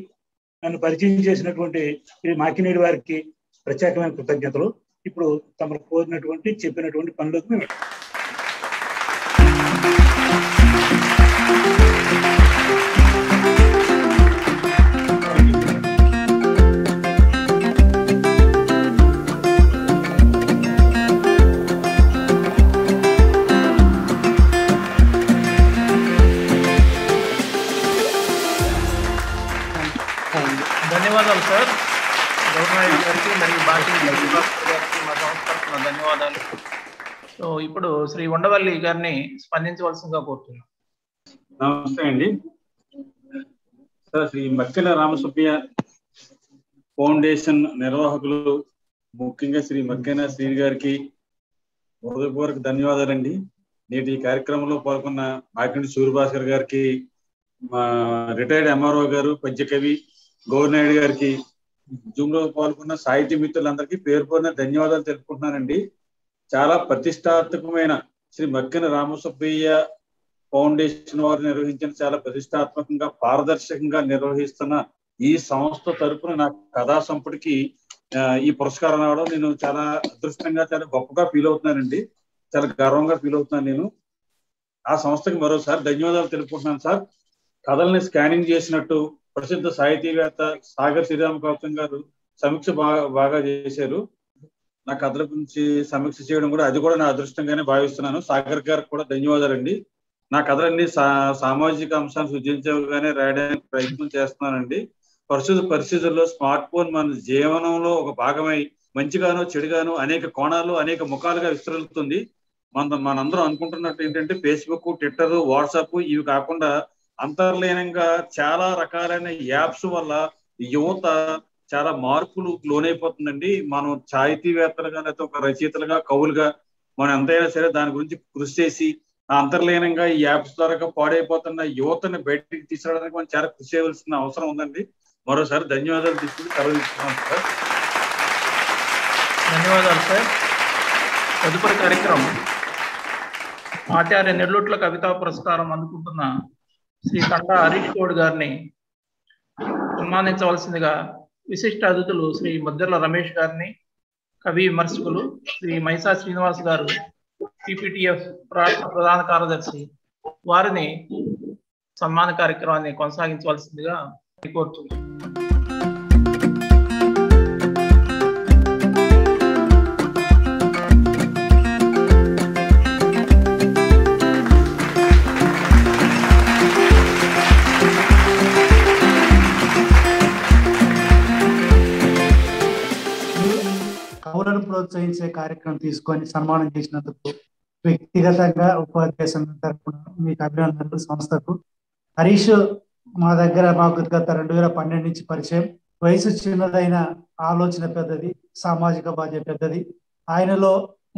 S9: నన్ను పరిచయం చేసినటువంటి శ్రీ మాకినేడి వారికి ప్రత్యేకమైన కృతజ్ఞతలు. ఇప్పుడు తమకు కోరినటువంటి, చెప్పినటువంటి పనులకు మేము
S4: ధన్యవాదాలు సార్. గౌరీనాయుడు గారికి మరియు బాకి గారికి మా సంస్థ తరఫున ధన్యవాదాలు.
S1: సో ఇప్పుడు శ్రీ ఉండవల్లి గారిని స్పందించవలసిందిగా కోరుతున్నాం.
S10: నమస్తే అండి సార్. శ్రీ మక్కెన రామసుబ్బయ్య ఫౌండేషన్ నిర్వాహకులు, ముఖ్యంగా శ్రీ మక్కెన శ్రీ గారికి హృదయపూర్వక ధన్యవాదాలండి. నేటి ఈ కార్యక్రమంలో పాల్గొన్న మాకిండి సూర్యభాస్కర్ గారికి, మా రిటైర్డ్ ఎంఆర్ఓ గారు, పద్యకవి గౌరినాయుడు గారికి, జూమ్ లో పాల్గొన్న సాహితీ మిత్రులందరికీ పేరు పేరున ధన్యవాదాలు తెలుపుకుంటున్నానండి. చాలా ప్రతిష్టాత్మకమైన శ్రీ మక్కెన రామసుబ్బయ్య ఫౌండేషన్ వారు నిర్వహించిన, చాలా ప్రతిష్టాత్మకంగా పారదర్శకంగా నిర్వహిస్తున్న ఈ సంస్థ తరపున నా కథా సంపుటికి ఈ పురస్కారం రావడం నేను చాలా అదృష్టంగా, చాలా గొప్పగా ఫీల్ అవుతున్నానండి. చాలా గర్వంగా ఫీల్ అవుతున్నాను. నేను ఆ సంస్థకి మరోసారి ధన్యవాదాలు తెలుపుకుంటున్నాను సార్. కథల్ని స్కానింగ్ చేసినట్టు ప్రసిద్ధ సాహితీవేత్త సాగర్ శ్రీరామ గౌతమ్ గారు సమీక్ష బాగా చేశారు. నా కథల గురించి సమీక్ష చేయడం కూడా, అది కూడా నా అదృష్టంగానే భావిస్తున్నాను. సాగర్ గారికి కూడా ధన్యవాదాలండి. నా కథలన్నీ సామాజిక అంశాన్ని సృజించగానే రాయడానికి ప్రయత్నం చేస్తున్నానండి. ప్రస్తుత పరిస్థితుల్లో స్మార్ట్ ఫోన్ మన జీవనంలో ఒక భాగమై మంచిగానో చెడుగానో అనేక కోణాలు, అనేక ముఖాలుగా విస్తరిస్తుంది. మనందరం అనుకుంటున్నట్టు ఏంటంటే ఫేస్బుక్, ట్విట్టర్, వాట్సాప్ ఇవి కాకుండా అంతర్లీనంగా చాలా రకాలైన యాప్స్ వల్ల యువత చాలా మార్పులు లోనైపోతుందండి. మనం సాహితీవేత్తలుగా, లేకపోతే ఒక రచయితలుగా, కవులుగా మనం ఎంతైనా సరే దాని గురించి కృషి చేసి అంతర్లీనంగా ఈ యాప్స్ ద్వారా పాడైపోతున్న యువతని బయటికి తీసుకురావడానికి మనం చాలా కృషి చేయవలసిన అవసరం ఉందండి. మరోసారి ధన్యవాదాలు తీసుకుని సెలవుస్తున్నాను సార్.
S1: ధన్యవాదాలు సార్. తదుపరి కార్యక్రమం ఆచార్య నెల్లూట్ల కవితా పురస్కారం అందుకుంటున్న శ్రీ తండా హరీష్ గౌడ్ గారిని సన్మానించవలసిందిగా విశిష్ట అతిథులు శ్రీ మద్దెర్ల రమేష్ గారిని, కవి విమర్శకులు శ్రీ మైసా శ్రీనివాస్ గారు, పిపిటిఎఫ్ రాష్ట్ర ప్రధాన కార్యదర్శి, వారిని సన్మాన కార్యక్రమాన్ని కొనసాగించవలసిందిగా కోరుతున్నాను.
S11: కవులను ప్రోత్సహించే కార్యక్రమం తీసుకొని సన్మానం చేసినందుకు వ్యక్తిగతంగా ఉపాధ్యాయ సంఘం తరఫున మీకు అభినందనలు. సంస్థకు హరీష్ మా దగ్గర మాకు గత 2012 నుంచి పరిచయం. వయసు చిన్నదైన ఆలోచన పెద్దది, సామాజిక బాధ్యత పెద్దది. ఆయనలో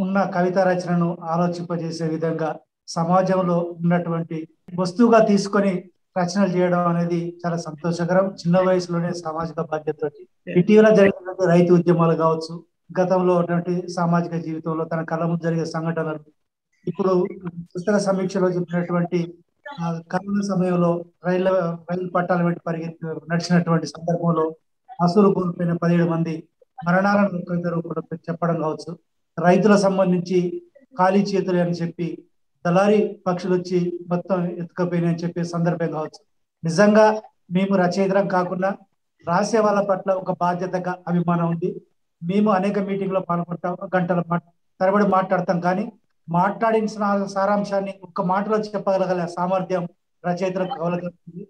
S11: ఉన్న కవితా రచనను ఆలోచింపజేసే విధంగా సమాజంలో ఉన్నటువంటి వస్తువుగా తీసుకొని రచనలు చేయడం అనేది చాలా సంతోషకరం. చిన్న వయసులోనే సామాజిక బాధ్యత. ఇటీవల జరిగిన రైతు ఉద్యమాలు కావచ్చు, గతంలో ఉన్నటువంటి సామాజిక జీవితంలో తన కళ్ళ ముందు జరిగే సంఘటనలు, ఇప్పుడు పుస్తక సమీక్షలో చెప్పినటువంటి కరోనా సమయంలో రైలు పట్టాల వెంట నడిచినటువంటి సందర్భంలో అసులు కోల్పోయిన 17 మంది మరణాలను కవిత రూపంలో చెప్పడం కావచ్చు, రైతుల సంబంధించి ఖాళీ చేతులు అని చెప్పి దళారీ పక్షులు వచ్చి మొత్తం ఎత్తుకపోయినాయని చెప్పే సందర్భం కావచ్చు. నిజంగా మేము రచయితలం కాకుండా రాసే వాళ్ళ పట్ల ఒక బాధ్యతగా అభిమానం ఉంది. మేము అనేక మీటింగ్లో పాల్గొంటాం, గంటల తరబడి మాట్లాడతాం, కానీ మాట్లాడిన సారాంశాన్ని ఒక్క మాటలో చెప్పగలగల సామర్థ్యం రచయితలకు కవులకు ఉంది.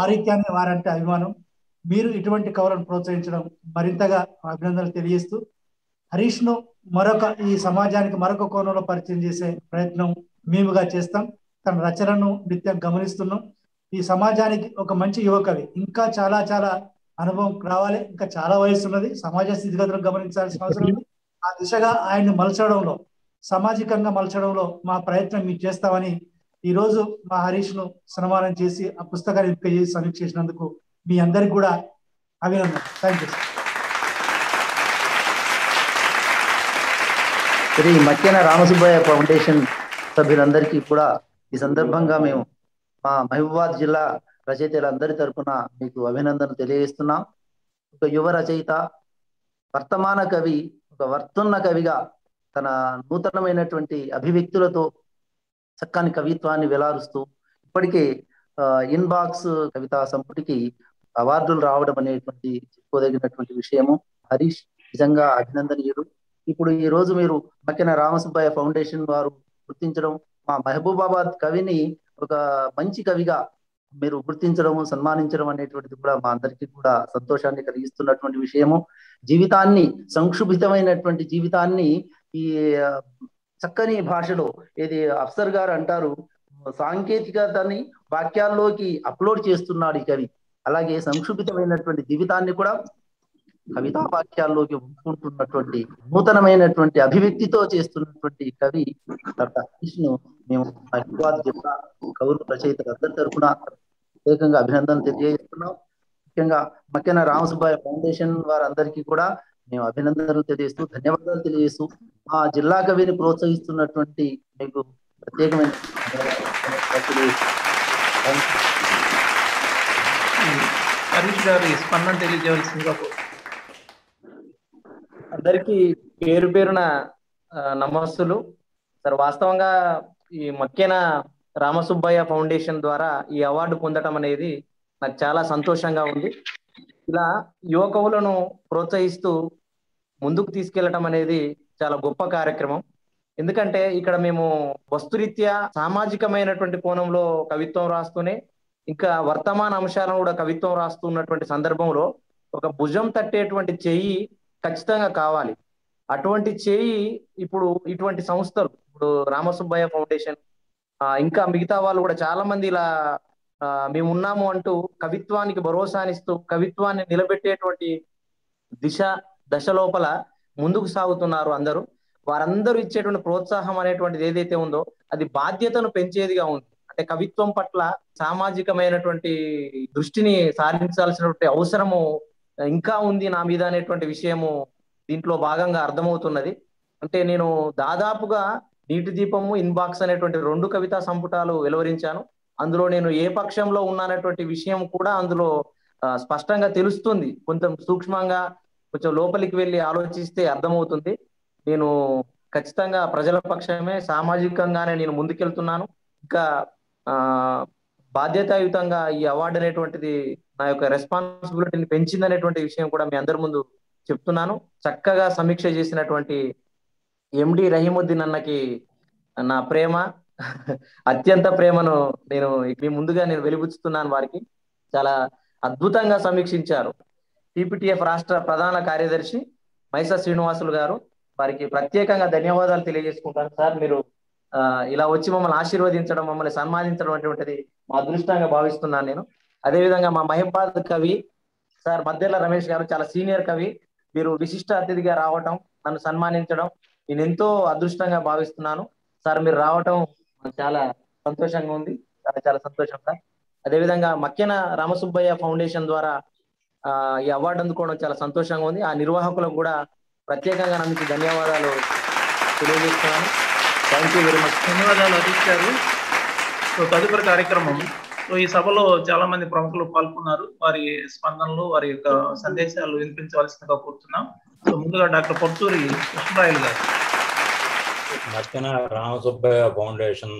S11: ఆ రీత్యాన్ని వారంటే అభిమానం. మీరు ఇటువంటి కవులను ప్రోత్సహించడం మరింతగా అభినందనలు తెలియజేస్తూ, హరీష్ ను ఈ సమాజానికి మరొక కోణంలో పరిచయం చేసే ప్రయత్నం మేముగా చేస్తాం. తన రచనను నిత్యం గమనిస్తున్నాం. ఈ సమాజానికి ఒక మంచి యువకవి, ఇంకా చాలా చాలా అనుభవం రావాలి, ఇంకా చాలా వయసు ఉన్నది, సమాజ స్థితిగతులను గమనించాల్సిన అవసరం ఉంది. ఆ దిశగా ఆయన్ని మలచడంలో, సామాజికంగా మలచడంలో మా ప్రయత్నం మీకు చేస్తామని ఈ రోజు మా హరీష్ ను సన్మానం చేసి ఆ పుస్తకాన్ని ఎంపిక చేసి సమీక్ష చేసినందుకు మీ అందరికి కూడా అభినందన. Thank you.
S12: Sri Makkena Ramasubbaiah foundation సభ్యులందరికీ కూడా ఈ సందర్భంగా మేము మా మహబూబాబాద్ జిల్లా రచయితలందరి తరఫున మీకు అభినందనలు తెలియజేస్తున్నాం. ఒక యువ రచయిత, వర్తమాన కవి, ఒక వర్తున్న కవిగా తన నూతనమైనటువంటి అభివ్యక్తులతో చక్కని కవిత్వాన్ని వెలారుస్తూ ఇప్పటికే ఇన్బాక్స్ కవితా సంపుటికి అవార్డులు రావడం అనేటువంటి చెప్పుకోదగినటువంటి విషయము. హరీష్ నిజంగా అభినందనీయుడు. ఇప్పుడు ఈ రోజు మీరు మక్కెన రామసుబ్బయ్య ఫౌండేషన్ వారు గుర్తించడం, మా మహబూబాబాద్ కవిని ఒక మంచి కవిగా మీరు గుర్తించడం, సన్మానించడం అనేటువంటిది కూడా మా అందరికీ కూడా సంతోషాన్ని కలిగిస్తున్నటువంటి విషయము. జీవితాన్ని, సంక్షుభితమైనటువంటి జీవితాన్ని ఈ చక్కని భాషలో ఇది అఫ్సర్ గారు అంటారు, సాంకేతికతని వాక్యాల్లోకి అప్లోడ్ చేస్తున్నాడు ఈ కవి. అలాగే సంక్షుభితమైనటువంటి జీవితాన్ని కూడా కవితా వాక్యాల్లోకి ఉంచుకుంటున్నటువంటి నూతనమైనటువంటి అభివ్యక్తితో చేస్తున్నటువంటి కవి డాక్టర్ హరీష్ను మేము మహిబాద్ జిల్లా కవులు రచయితలందరి తరఫున ప్రత్యేకంగా అభినందనలు తెలియజేస్తున్నాం. ముఖ్యంగా మక్కెన రామసుబ్బయ్య ఫౌండేషన్ వారందరికీ కూడా మేము అభినందనలు తెలియజేస్తూ ధన్యవాదాలు తెలియజేస్తూ మా జిల్లా కవిని ప్రోత్సహిస్తున్నటువంటి మీకు ప్రత్యేకమైన
S1: హరీష్ గారు స్పందన తెలియజేయవలసిందిగా.
S13: అందరికీ పేరు పేరున నమస్సులు సార్. వాస్తవంగా ఈ మక్కెన రామసుబ్బయ్య ఫౌండేషన్ ద్వారా ఈ అవార్డు పొందడం అనేది నాకు చాలా సంతోషంగా ఉంది. ఇలా యువ కవులను ప్రోత్సహిస్తూ ముందుకు తీసుకెళ్లడం అనేది చాలా గొప్ప కార్యక్రమం. ఎందుకంటే ఇక్కడ మేము వస్తురీత్యా సామాజికమైనటువంటి కోణంలో కవిత్వం రాస్తూనే ఇంకా వర్తమాన అంశాలను కూడా కవిత్వం రాస్తున్నటువంటి సందర్భంలో ఒక భుజం తట్టేటువంటి చెయ్యి ఖచ్చితంగా కావాలి. అటువంటి చేయి ఇప్పుడు ఇటువంటి సంస్థలు, ఇప్పుడు రామసుబ్బయ్య ఫౌండేషన్ ఇంకా మిగతా వాళ్ళు కూడా చాలా మంది ఇలా మేము ఉన్నాము అంటూ కవిత్వానికి భరోసానిస్తూ కవిత్వాన్ని నిలబెట్టేటువంటి దశ లోపల ముందుకు సాగుతున్నారు అందరూ. వారందరూ ఇచ్చేటువంటి ప్రోత్సాహం అనేటువంటిది ఏదైతే ఉందో అది బాధ్యతను పెంచేదిగా ఉంది. అంటే కవిత్వం పట్ల సామాజికమైనటువంటి దృష్టిని సాధించాల్సినటువంటి అవసరము ఇంకా ఉంది నా మీద అనేటువంటి విషయము దీంట్లో భాగంగా అర్థమవుతున్నది. అంటే నేను దాదాపుగా నీటి దీపము, ఇన్బాక్స్ అనేటువంటి 2 కవితా సంపుటాలు వెలువరించాను. అందులో నేను ఏ పక్షంలో ఉన్నానటువంటి విషయం కూడా అందులో స్పష్టంగా తెలుస్తుంది. కొంచెం సూక్ష్మంగా కొంచెం లోపలికి వెళ్ళి ఆలోచిస్తే అర్థమవుతుంది. నేను ఖచ్చితంగా ప్రజల పక్షమే, సామాజికంగానే నేను ముందుకెళ్తున్నాను. ఇంకా బాధ్యతాయుతంగా ఈ అవార్డు అనేటువంటిది నా యొక్క రెస్పాన్సిబిలిటీని పెంచిందనేటువంటి విషయం కూడా మీ అందరి ముందు చెప్తున్నాను. చక్కగా సమీక్ష చేసినటువంటి ఎండి రహీముద్దీన్ అన్నకి నా ప్రేమ, అత్యంత ప్రేమను నేను మీ ముందుగా నేను వెలిబుచ్చుతున్నాను. వారికి చాలా అద్భుతంగా సమీక్షించారు. టిపిటిఎఫ్ రాష్ట్ర ప్రధాన కార్యదర్శి మైసా శ్రీనివాసులు గారు, వారికి ప్రత్యేకంగా ధన్యవాదాలు తెలియజేసుకుంటాను. సార్, మీరు ఇలా వచ్చి మమ్మల్ని ఆశీర్వదించడం, మమ్మల్ని సన్మానించడం అనేటువంటిది మా అదృష్టంగా భావిస్తున్నాను నేను. అదేవిధంగా మా మహిబాద్ కవి సార్ మద్దెల రమేష్ గారు, చాలా సీనియర్ కవి, మీరు విశిష్ట అతిథిగా రావటం, నన్ను సన్మానించడం నేను ఎంతో అదృష్టంగా భావిస్తున్నాను. సార్, మీరు రావటం చాలా సంతోషంగా ఉంది. చాలా సంతోషం సార్. అదేవిధంగా మక్కెన రామసుబ్బయ్య ఫౌండేషన్ ద్వారా ఈ అవార్డు అందుకోవడం చాలా సంతోషంగా ఉంది. ఆ నిర్వాహకులకు కూడా ప్రత్యేకంగా నాకు ధన్యవాదాలు తెలియజేస్తున్నాను. Thank you very much.
S1: ధన్యవాదాలు హరీష్ గారు. సో తదుపరి కార్యక్రమం, సో ఈ సభలో చాలా మంది ప్రముఖులు పాల్గొన్నారు. వారి స్పందనలు, వారి యొక్క సందేశాలు వినిపించవలసిందిగా కోరుతున్నాం. సో ముందుగా డాక్టర్ పొత్తూరి కృష్ణరాయలు గారు.
S14: మక్కెన రామసుబ్బయ్య ఫౌండేషన్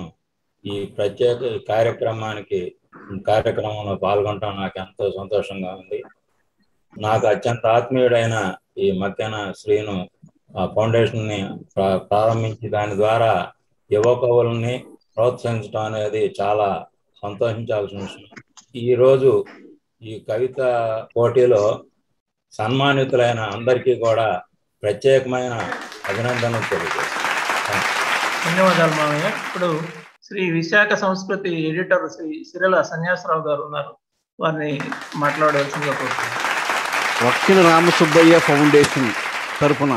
S14: ఈ ప్రత్యేక కార్యక్రమంలో పాల్గొనడం నాకు ఎంతో సంతోషంగా ఉంది. నాకు అత్యంత ఆత్మీయుడైన ఈ మక్కెన శ్రీను ఫౌండేషన్ ని ప్రారంభించి దాని ద్వారా యువ కవుల్ని ప్రోత్సహించడం అనేది చాలా సంతోషించాల్సిన విషయం. ఈరోజు ఈ కవిత పోటీలో సన్మానితులైన అందరికీ కూడా ప్రత్యేకమైన అభినందనలు తెలియజేస్తాను.
S1: ధన్యవాదాలు మామయ్య. ఇప్పుడు శ్రీ విశాఖ సంస్కృతి ఎడిటర్ శ్రీ సిరిల సన్యాసరావు గారు ఉన్నారు. వారిని మాట్లాడవలసిందిగా కోరుతున్నాను.
S15: మక్కెన రామసుబ్బయ్య ఫౌండేషన్ తరఫున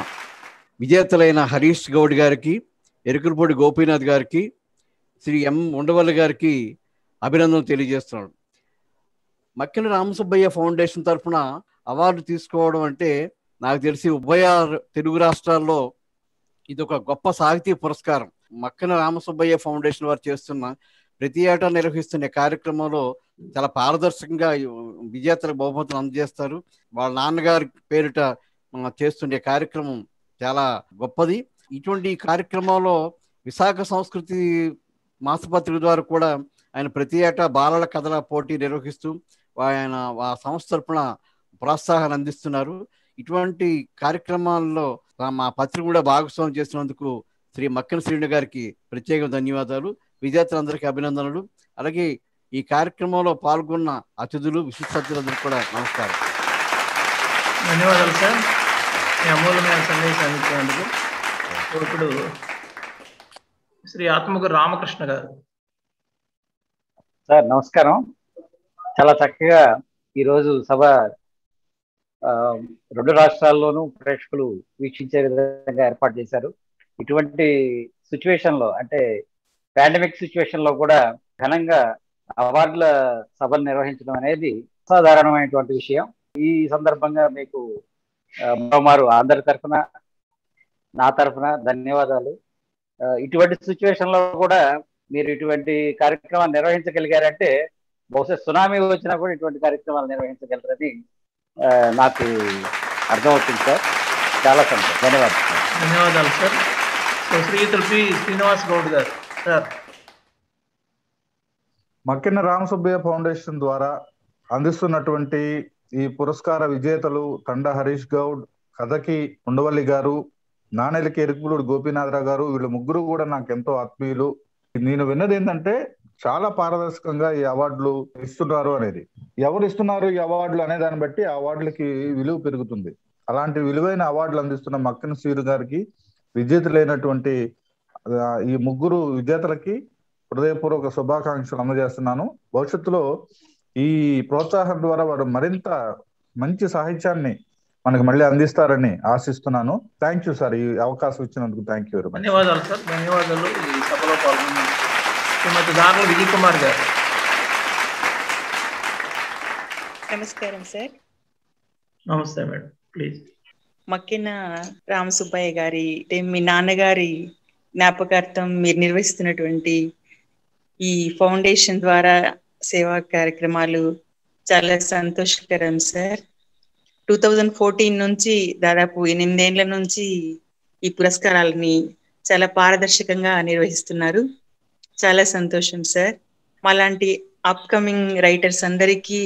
S15: విజేతలైన హరీష్ గౌడ్ గారికి, ఎరుకులపూడి గోపీనాథ్ గారికి, శ్రీ ఎం ఉండవల్లి గారికి అభినందనలు తెలియజేస్తున్నాడు. మక్కెన రామసుబ్బయ్య ఫౌండేషన్ తరఫున అవార్డు తీసుకోవడం అంటే నాకు తెలిసి ఉభయ తెలుగు రాష్ట్రాల్లో ఇది ఒక గొప్ప సాహితీ పురస్కారం. మక్కెన రామసుబ్బయ్య ఫౌండేషన్ వారు చేస్తున్న ప్రతి ఏటా నిర్వహిస్తున్న కార్యక్రమంలో చాలా పారదర్శకంగా విజేతలకు బహుమతులు అందజేస్తారు. వాళ్ళ నాన్నగారి పేరిట చేస్తుండే కార్యక్రమం చాలా గొప్పది. ఇటువంటి కార్యక్రమంలో విశాఖ సంస్కృతి మాసపత్రిక ద్వారా కూడా ఆయన ప్రతి ఏటా బాలల కథల పోటీ నిర్వహిస్తూ ఆయన ఆ సంస్థ తరపున ప్రోత్సాహాన్ని అందిస్తున్నారు. ఇటువంటి కార్యక్రమాల్లో మా పత్రిక కూడా భాగస్వామ్యం చేసినందుకు శ్రీ మక్కెన శ్రీను గారికి ప్రత్యేక ధన్యవాదాలు. విజేతలందరికీ అభినందనలు. అలాగే ఈ కార్యక్రమంలో పాల్గొన్న అతిథులు, విశిష్ట అతిథులందరికీ కూడా నమస్కారం.
S1: ధన్యవాదాలు సార్, మీ అమూల్యమైన సందేశాన్ని ఇచ్చినందుకు. ఇప్పుడు
S4: శ్రీ ఆత్మగురు రామకృష్ణ గారు.
S16: సార్ నమస్కారం. చాలా చక్కగా ఈరోజు సభ రెండు రాష్ట్రాల్లోనూ ప్రేక్షకులు వీక్షించే విధంగా ఏర్పాటు చేశారు. ఇటువంటి సిచ్యువేషన్ లో, అంటే పాండమిక్ సిచ్యువేషన్ లో కూడా ఘనంగా అవార్డుల సభలు నిర్వహించడం అనేది అసాధారణమైనటువంటి విషయం. ఈ సందర్భంగా మీకు మరోమారు అందరి తరఫున, నా తరఫున ధన్యవాదాలు. ఇటువంటి సిచ్యువేషన్ లో కూడా మీరు ఇటువంటి కార్యక్రమాలు నిర్వహించగలిగారంటే బహుశా సునామీ వచ్చినా కూడా ఇటువంటి కార్యక్రమాలు నిర్వహించగలరని నాకు అర్థమవుతుంది సార్. చాలా సంతోషం. ధన్యవాదాలు.
S4: ధన్యవాదాలు సార్. శ్రీయుతులు పి శ్రీనివాస్ గౌడ్ గారు. సార్,
S17: మక్కెన రామసుబ్బయ్య ఫౌండేషన్ ద్వారా అందిస్తున్నటువంటి ఈ పురస్కార విజేతలు తండా హరీష్ గౌడ్, కథకి ఉండవల్లి గారు, నాణెలకి ఎరుకులూడి గోపీనాథరావు గారు, వీళ్ళు ముగ్గురు కూడా నాకు ఎంతో ఆత్మీయులు. నేను విన్నది ఏంటంటే చాలా పారదర్శకంగా ఈ అవార్డులు ఇస్తున్నారు అనేది. ఎవరు ఇస్తున్నారు ఈ అవార్డులు అనే దాన్ని బట్టి ఆ అవార్డులకి విలువ పెరుగుతుంది. అలాంటి విలువైన అవార్డులు అందిస్తున్న మక్కెన శ్రీ గారికి, విజేతలైనటువంటి ఈ ముగ్గురు విజేతలకి హృదయపూర్వక శుభాకాంక్షలు అందజేస్తున్నాను. భవిష్యత్తులో ఈ ప్రోత్సాహం ద్వారా వారు మరింత మంచి సాహిత్యాన్ని మనకు మళ్ళీ అందిస్తారని ఆశిస్తున్నాను. థ్యాంక్ యూ సార్, ఈ అవకాశం ఇచ్చినందుకు థ్యాంక్ యూ వెరీ మచ్.
S4: ధన్యవాదాలు సార్. ధన్యవాదాలు. ఈ సభలో పాల్గొన్న శ్రీమతి దార్ల విజయ్ కుమార్ గారు.
S18: నమస్కారం సార్.
S4: నమస్తే మేడం, ప్లీజ్.
S18: మక్కెన రామసుబ్బయ్య గారి, మీ నాన్నగారి జ్ఞాపకార్థం మీరు నిర్వహిస్తున్నటువంటి ఈ ఫౌండేషన్ ద్వారా సేవా కార్యక్రమాలు చాలా సంతోషకరం సార్. 2014 నుంచి దాదాపు 8 ఏళ్ల నుంచి ఈ పురస్కారాలని చాలా పారదర్శకంగా నిర్వహిస్తున్నారు. చాలా సంతోషం సార్. మాలాంటి అప్కమింగ్ రైటర్స్ అందరికీ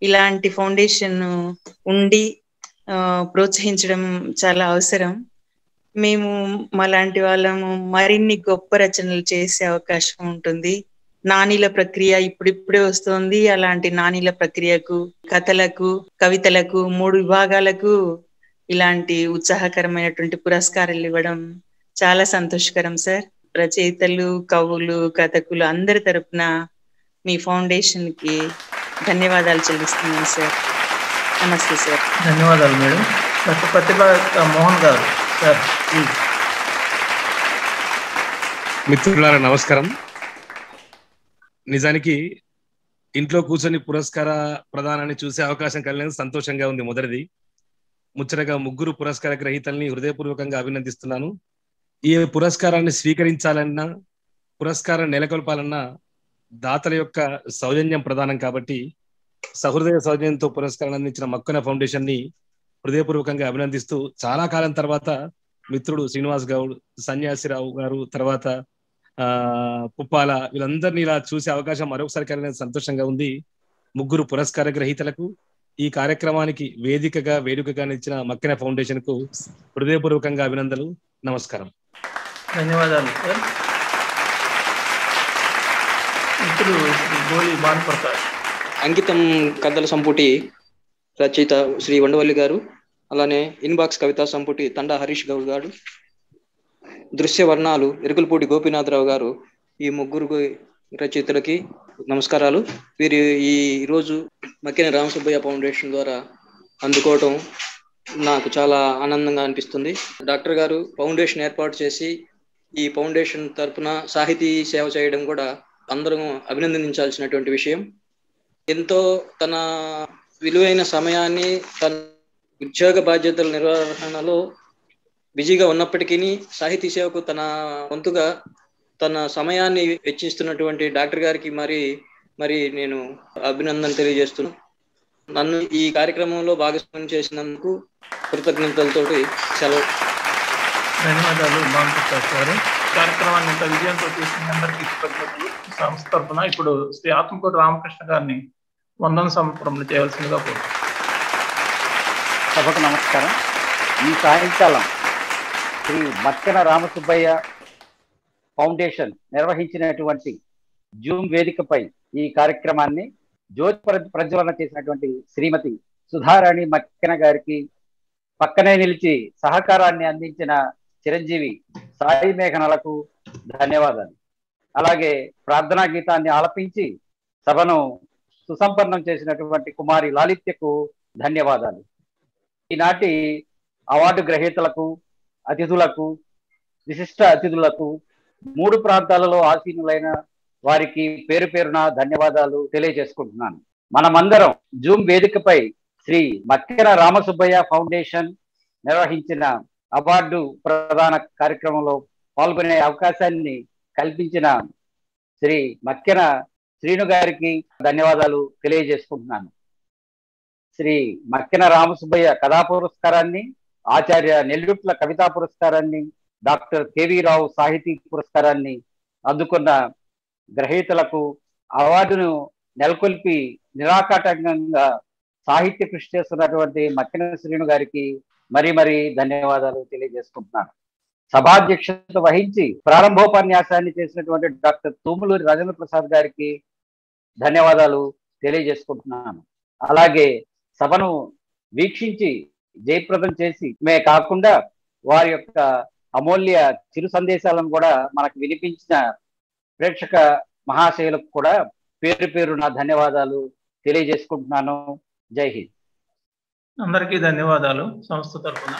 S18: ఇలాంటి ఫౌండేషన్ ఉండి ప్రోత్సహించడం చాలా అవసరం. మేము మాలాంటి వాళ్ళము మరిన్ని గొప్ప రచనలు చేసే అవకాశం ఉంటుంది. నానీల ప్రక్రియ ఇప్పుడిప్పుడే వస్తుంది. అలాంటి నానీల ప్రక్రియకు, కథలకు, కవితలకు 3 విభాగాలకు ఇలాంటి ఉత్సాహకరమైనటువంటి పురస్కారాలు ఇవ్వడం చాలా సంతోషకరం సార్. రచయితలు, కవులు, కథకులు అందరి తరపున మీ ఫౌండేషన్ కి ధన్యవాదాలు చెల్లిస్తున్నాను సార్. నమస్తే సార్.
S4: ధన్యవాదాలు మేడం. డాక్టర్ ప్రతిభ మోహన్ గారు. సార్,
S19: మిత్రులారా నమస్కారం. నిజానికి ఇంట్లో కూర్చొని పురస్కార ప్రదానాన్ని చూసే అవకాశం కలిగినందుకు సంతోషంగా ఉంది. మొదటిది, ముచ్చటగా ముగ్గురు పురస్కార గ్రహీతల్ని హృదయపూర్వకంగా అభినందిస్తున్నాను. ఈ పురస్కారాన్ని స్వీకరించాలన్నా, పురస్కారం నెలకొల్పాలన్నా దాతల యొక్క సౌజన్యం ప్రధానం. కాబట్టి సహృదయ సౌజన్యంతో పురస్కారాన్ని అందించిన మక్కెన ఫౌండేషన్ ని హృదయపూర్వకంగా అభినందిస్తూ, చాలా కాలం తర్వాత మిత్రుడు శ్రీనివాస్ గౌడ్, సన్యాసిరావు గారు, తర్వాత పుప్పాల, వీళ్ళందరినీ ఇలా చూసే అవకాశం మరొకసారి కలిగిన సంతోషంగా ఉంది. ముగ్గురు పురస్కార గ్రహీతలకు, ఈ కార్యక్రమానికి వేదికగా ఇచ్చిన మక్కెన ఫౌండేషన్ కు హృదయపూర్వకంగా అభినందనలు. నమస్కారం.
S4: ధన్యవాదాలు సార్. మిత్రుడు శ్రీ గోలి భానుప్రకాష్.
S20: అంకితం కథల సంపుటి రచయిత శ్రీ ఉండవల్లి గారు, అలానే ఇన్బాక్స్ కవితా సంపుటి తండా హరీష్ గౌడ్ గారు, దృశ్య వర్ణాలు ఎరుకులపూడి గోపీనాథరావు గారు, ఈ ముగ్గురు రచయితలకి నమస్కారాలు. వీరు ఈ రోజు మక్కెన రామసుబ్బయ్య ఫౌండేషన్ ద్వారా అందుకోవటం నాకు చాలా ఆనందంగా అనిపిస్తుంది. డాక్టర్ గారు ఫౌండేషన్ ఏర్పాటు చేసి ఈ ఫౌండేషన్ తరఫున సాహితీ సేవ చేయడం కూడా అందరం అభినందించాల్సినటువంటి విషయం. ఎంతో తన విలువైన సమయాన్ని తన ఉద్యోగ బాధ్యతల నిర్వహణలో బిజీగా ఉన్నప్పటికీ సాహితీ సేవకు తన వంతుగా తన సమయాన్ని వెచ్చిస్తున్నటువంటి డాక్టర్ గారికి మరి నేను అభినందన తెలియజేస్తున్నాను. నన్ను ఈ కార్యక్రమంలో భాగస్వామ్యం చేసినందుకు కృతజ్ఞతలతోటి సెలవు.
S4: ధన్యవాదాలు భానుప్రకాష్ గారు. కార్యక్రమాన్ని ఇంత విజయంతో చేసిన అందరికీ కృతజ్ఞతలు. సంస్థ తరఫున ఇప్పుడు శ్రీ ఆత్మకూరు రామకృష్ణ గారిని వందన సమర్పణలు చేయవలసిందిగా కోరుతున్నాను.
S16: సభకు నమస్కారం. ఈ సాయంకాలం శ్రీ మక్కెన రామసుబ్బయ్య ఫౌండేషన్ నిర్వహించినటువంటి జూమ్ వేదికపై ఈ కార్యక్రమాన్ని జ్యోతి ప్రజ్వలన చేసినటువంటి శ్రీమతి సుధారాణి మక్కెన గారికి, పక్కనే నిలిచి సహకారాన్ని అందించిన చిరంజీవి సాయి మేఘనలకు ధన్యవాదాలు. అలాగే ప్రార్థనా గీతాన్ని ఆలపించి సభను సుసంపన్నం చేసినటువంటి కుమారి లాలిత్యకు ధన్యవాదాలు. ఈనాటి అవార్డు గ్రహీతలకు, అతిథులకు, విశిష్ట అతిథులకు, 3 ప్రాంతాలలో ఆసీనులైన వారికి పేరు పేరున ధన్యవాదాలు తెలియజేసుకుంటున్నాను. మనమందరం జూమ్ వేదికపై శ్రీ మక్కెన రామసుబ్బయ్య ఫౌండేషన్ నిర్వహించిన అవార్డు ప్రదాన కార్యక్రమంలో పాల్గొనే అవకాశాన్ని కల్పించిన శ్రీ మక్కెన శ్రీను గారికి ధన్యవాదాలు తెలియజేసుకుంటున్నాను. శ్రీ మక్కెన రామసుబ్బయ్య కథా పురస్కారాన్ని, ఆచార్య నెల్లుట్ల కవితా పురస్కారాన్ని, డాక్టర్ కేవీ రావు సాహితీ పురస్కారాన్ని అందుకున్న గ్రహీతలకు, అవార్డును నెలకొల్పి నిరాకాటంకంగా సాహిత్య కృషి చేస్తున్నటువంటి మక్కెన శ్రీను గారికి మరీ ధన్యవాదాలు తెలియజేసుకుంటున్నాను. సభాధ్యక్షత వహించి ప్రారంభోపన్యాసాన్ని చేసినటువంటి డాక్టర్ తూములూరి రాజేంద్ర ప్రసాద్ గారికి ధన్యవాదాలు తెలియజేసుకుంటున్నాను. అలాగే సభను వీక్షించి జయప్రదం చేసి మే కాకుండా వారి యొక్క అమూల్య చిరు సందేశాలను కూడా మనకు వినిపించిన ప్రేక్షక మహాశయులకు కూడా పేరు పేరున ధన్యవాదాలు తెలియజేసుకుంటున్నాను. జై హింద్.
S21: అందరికీ ధన్యవాదాలు సంస్థ తరఫున.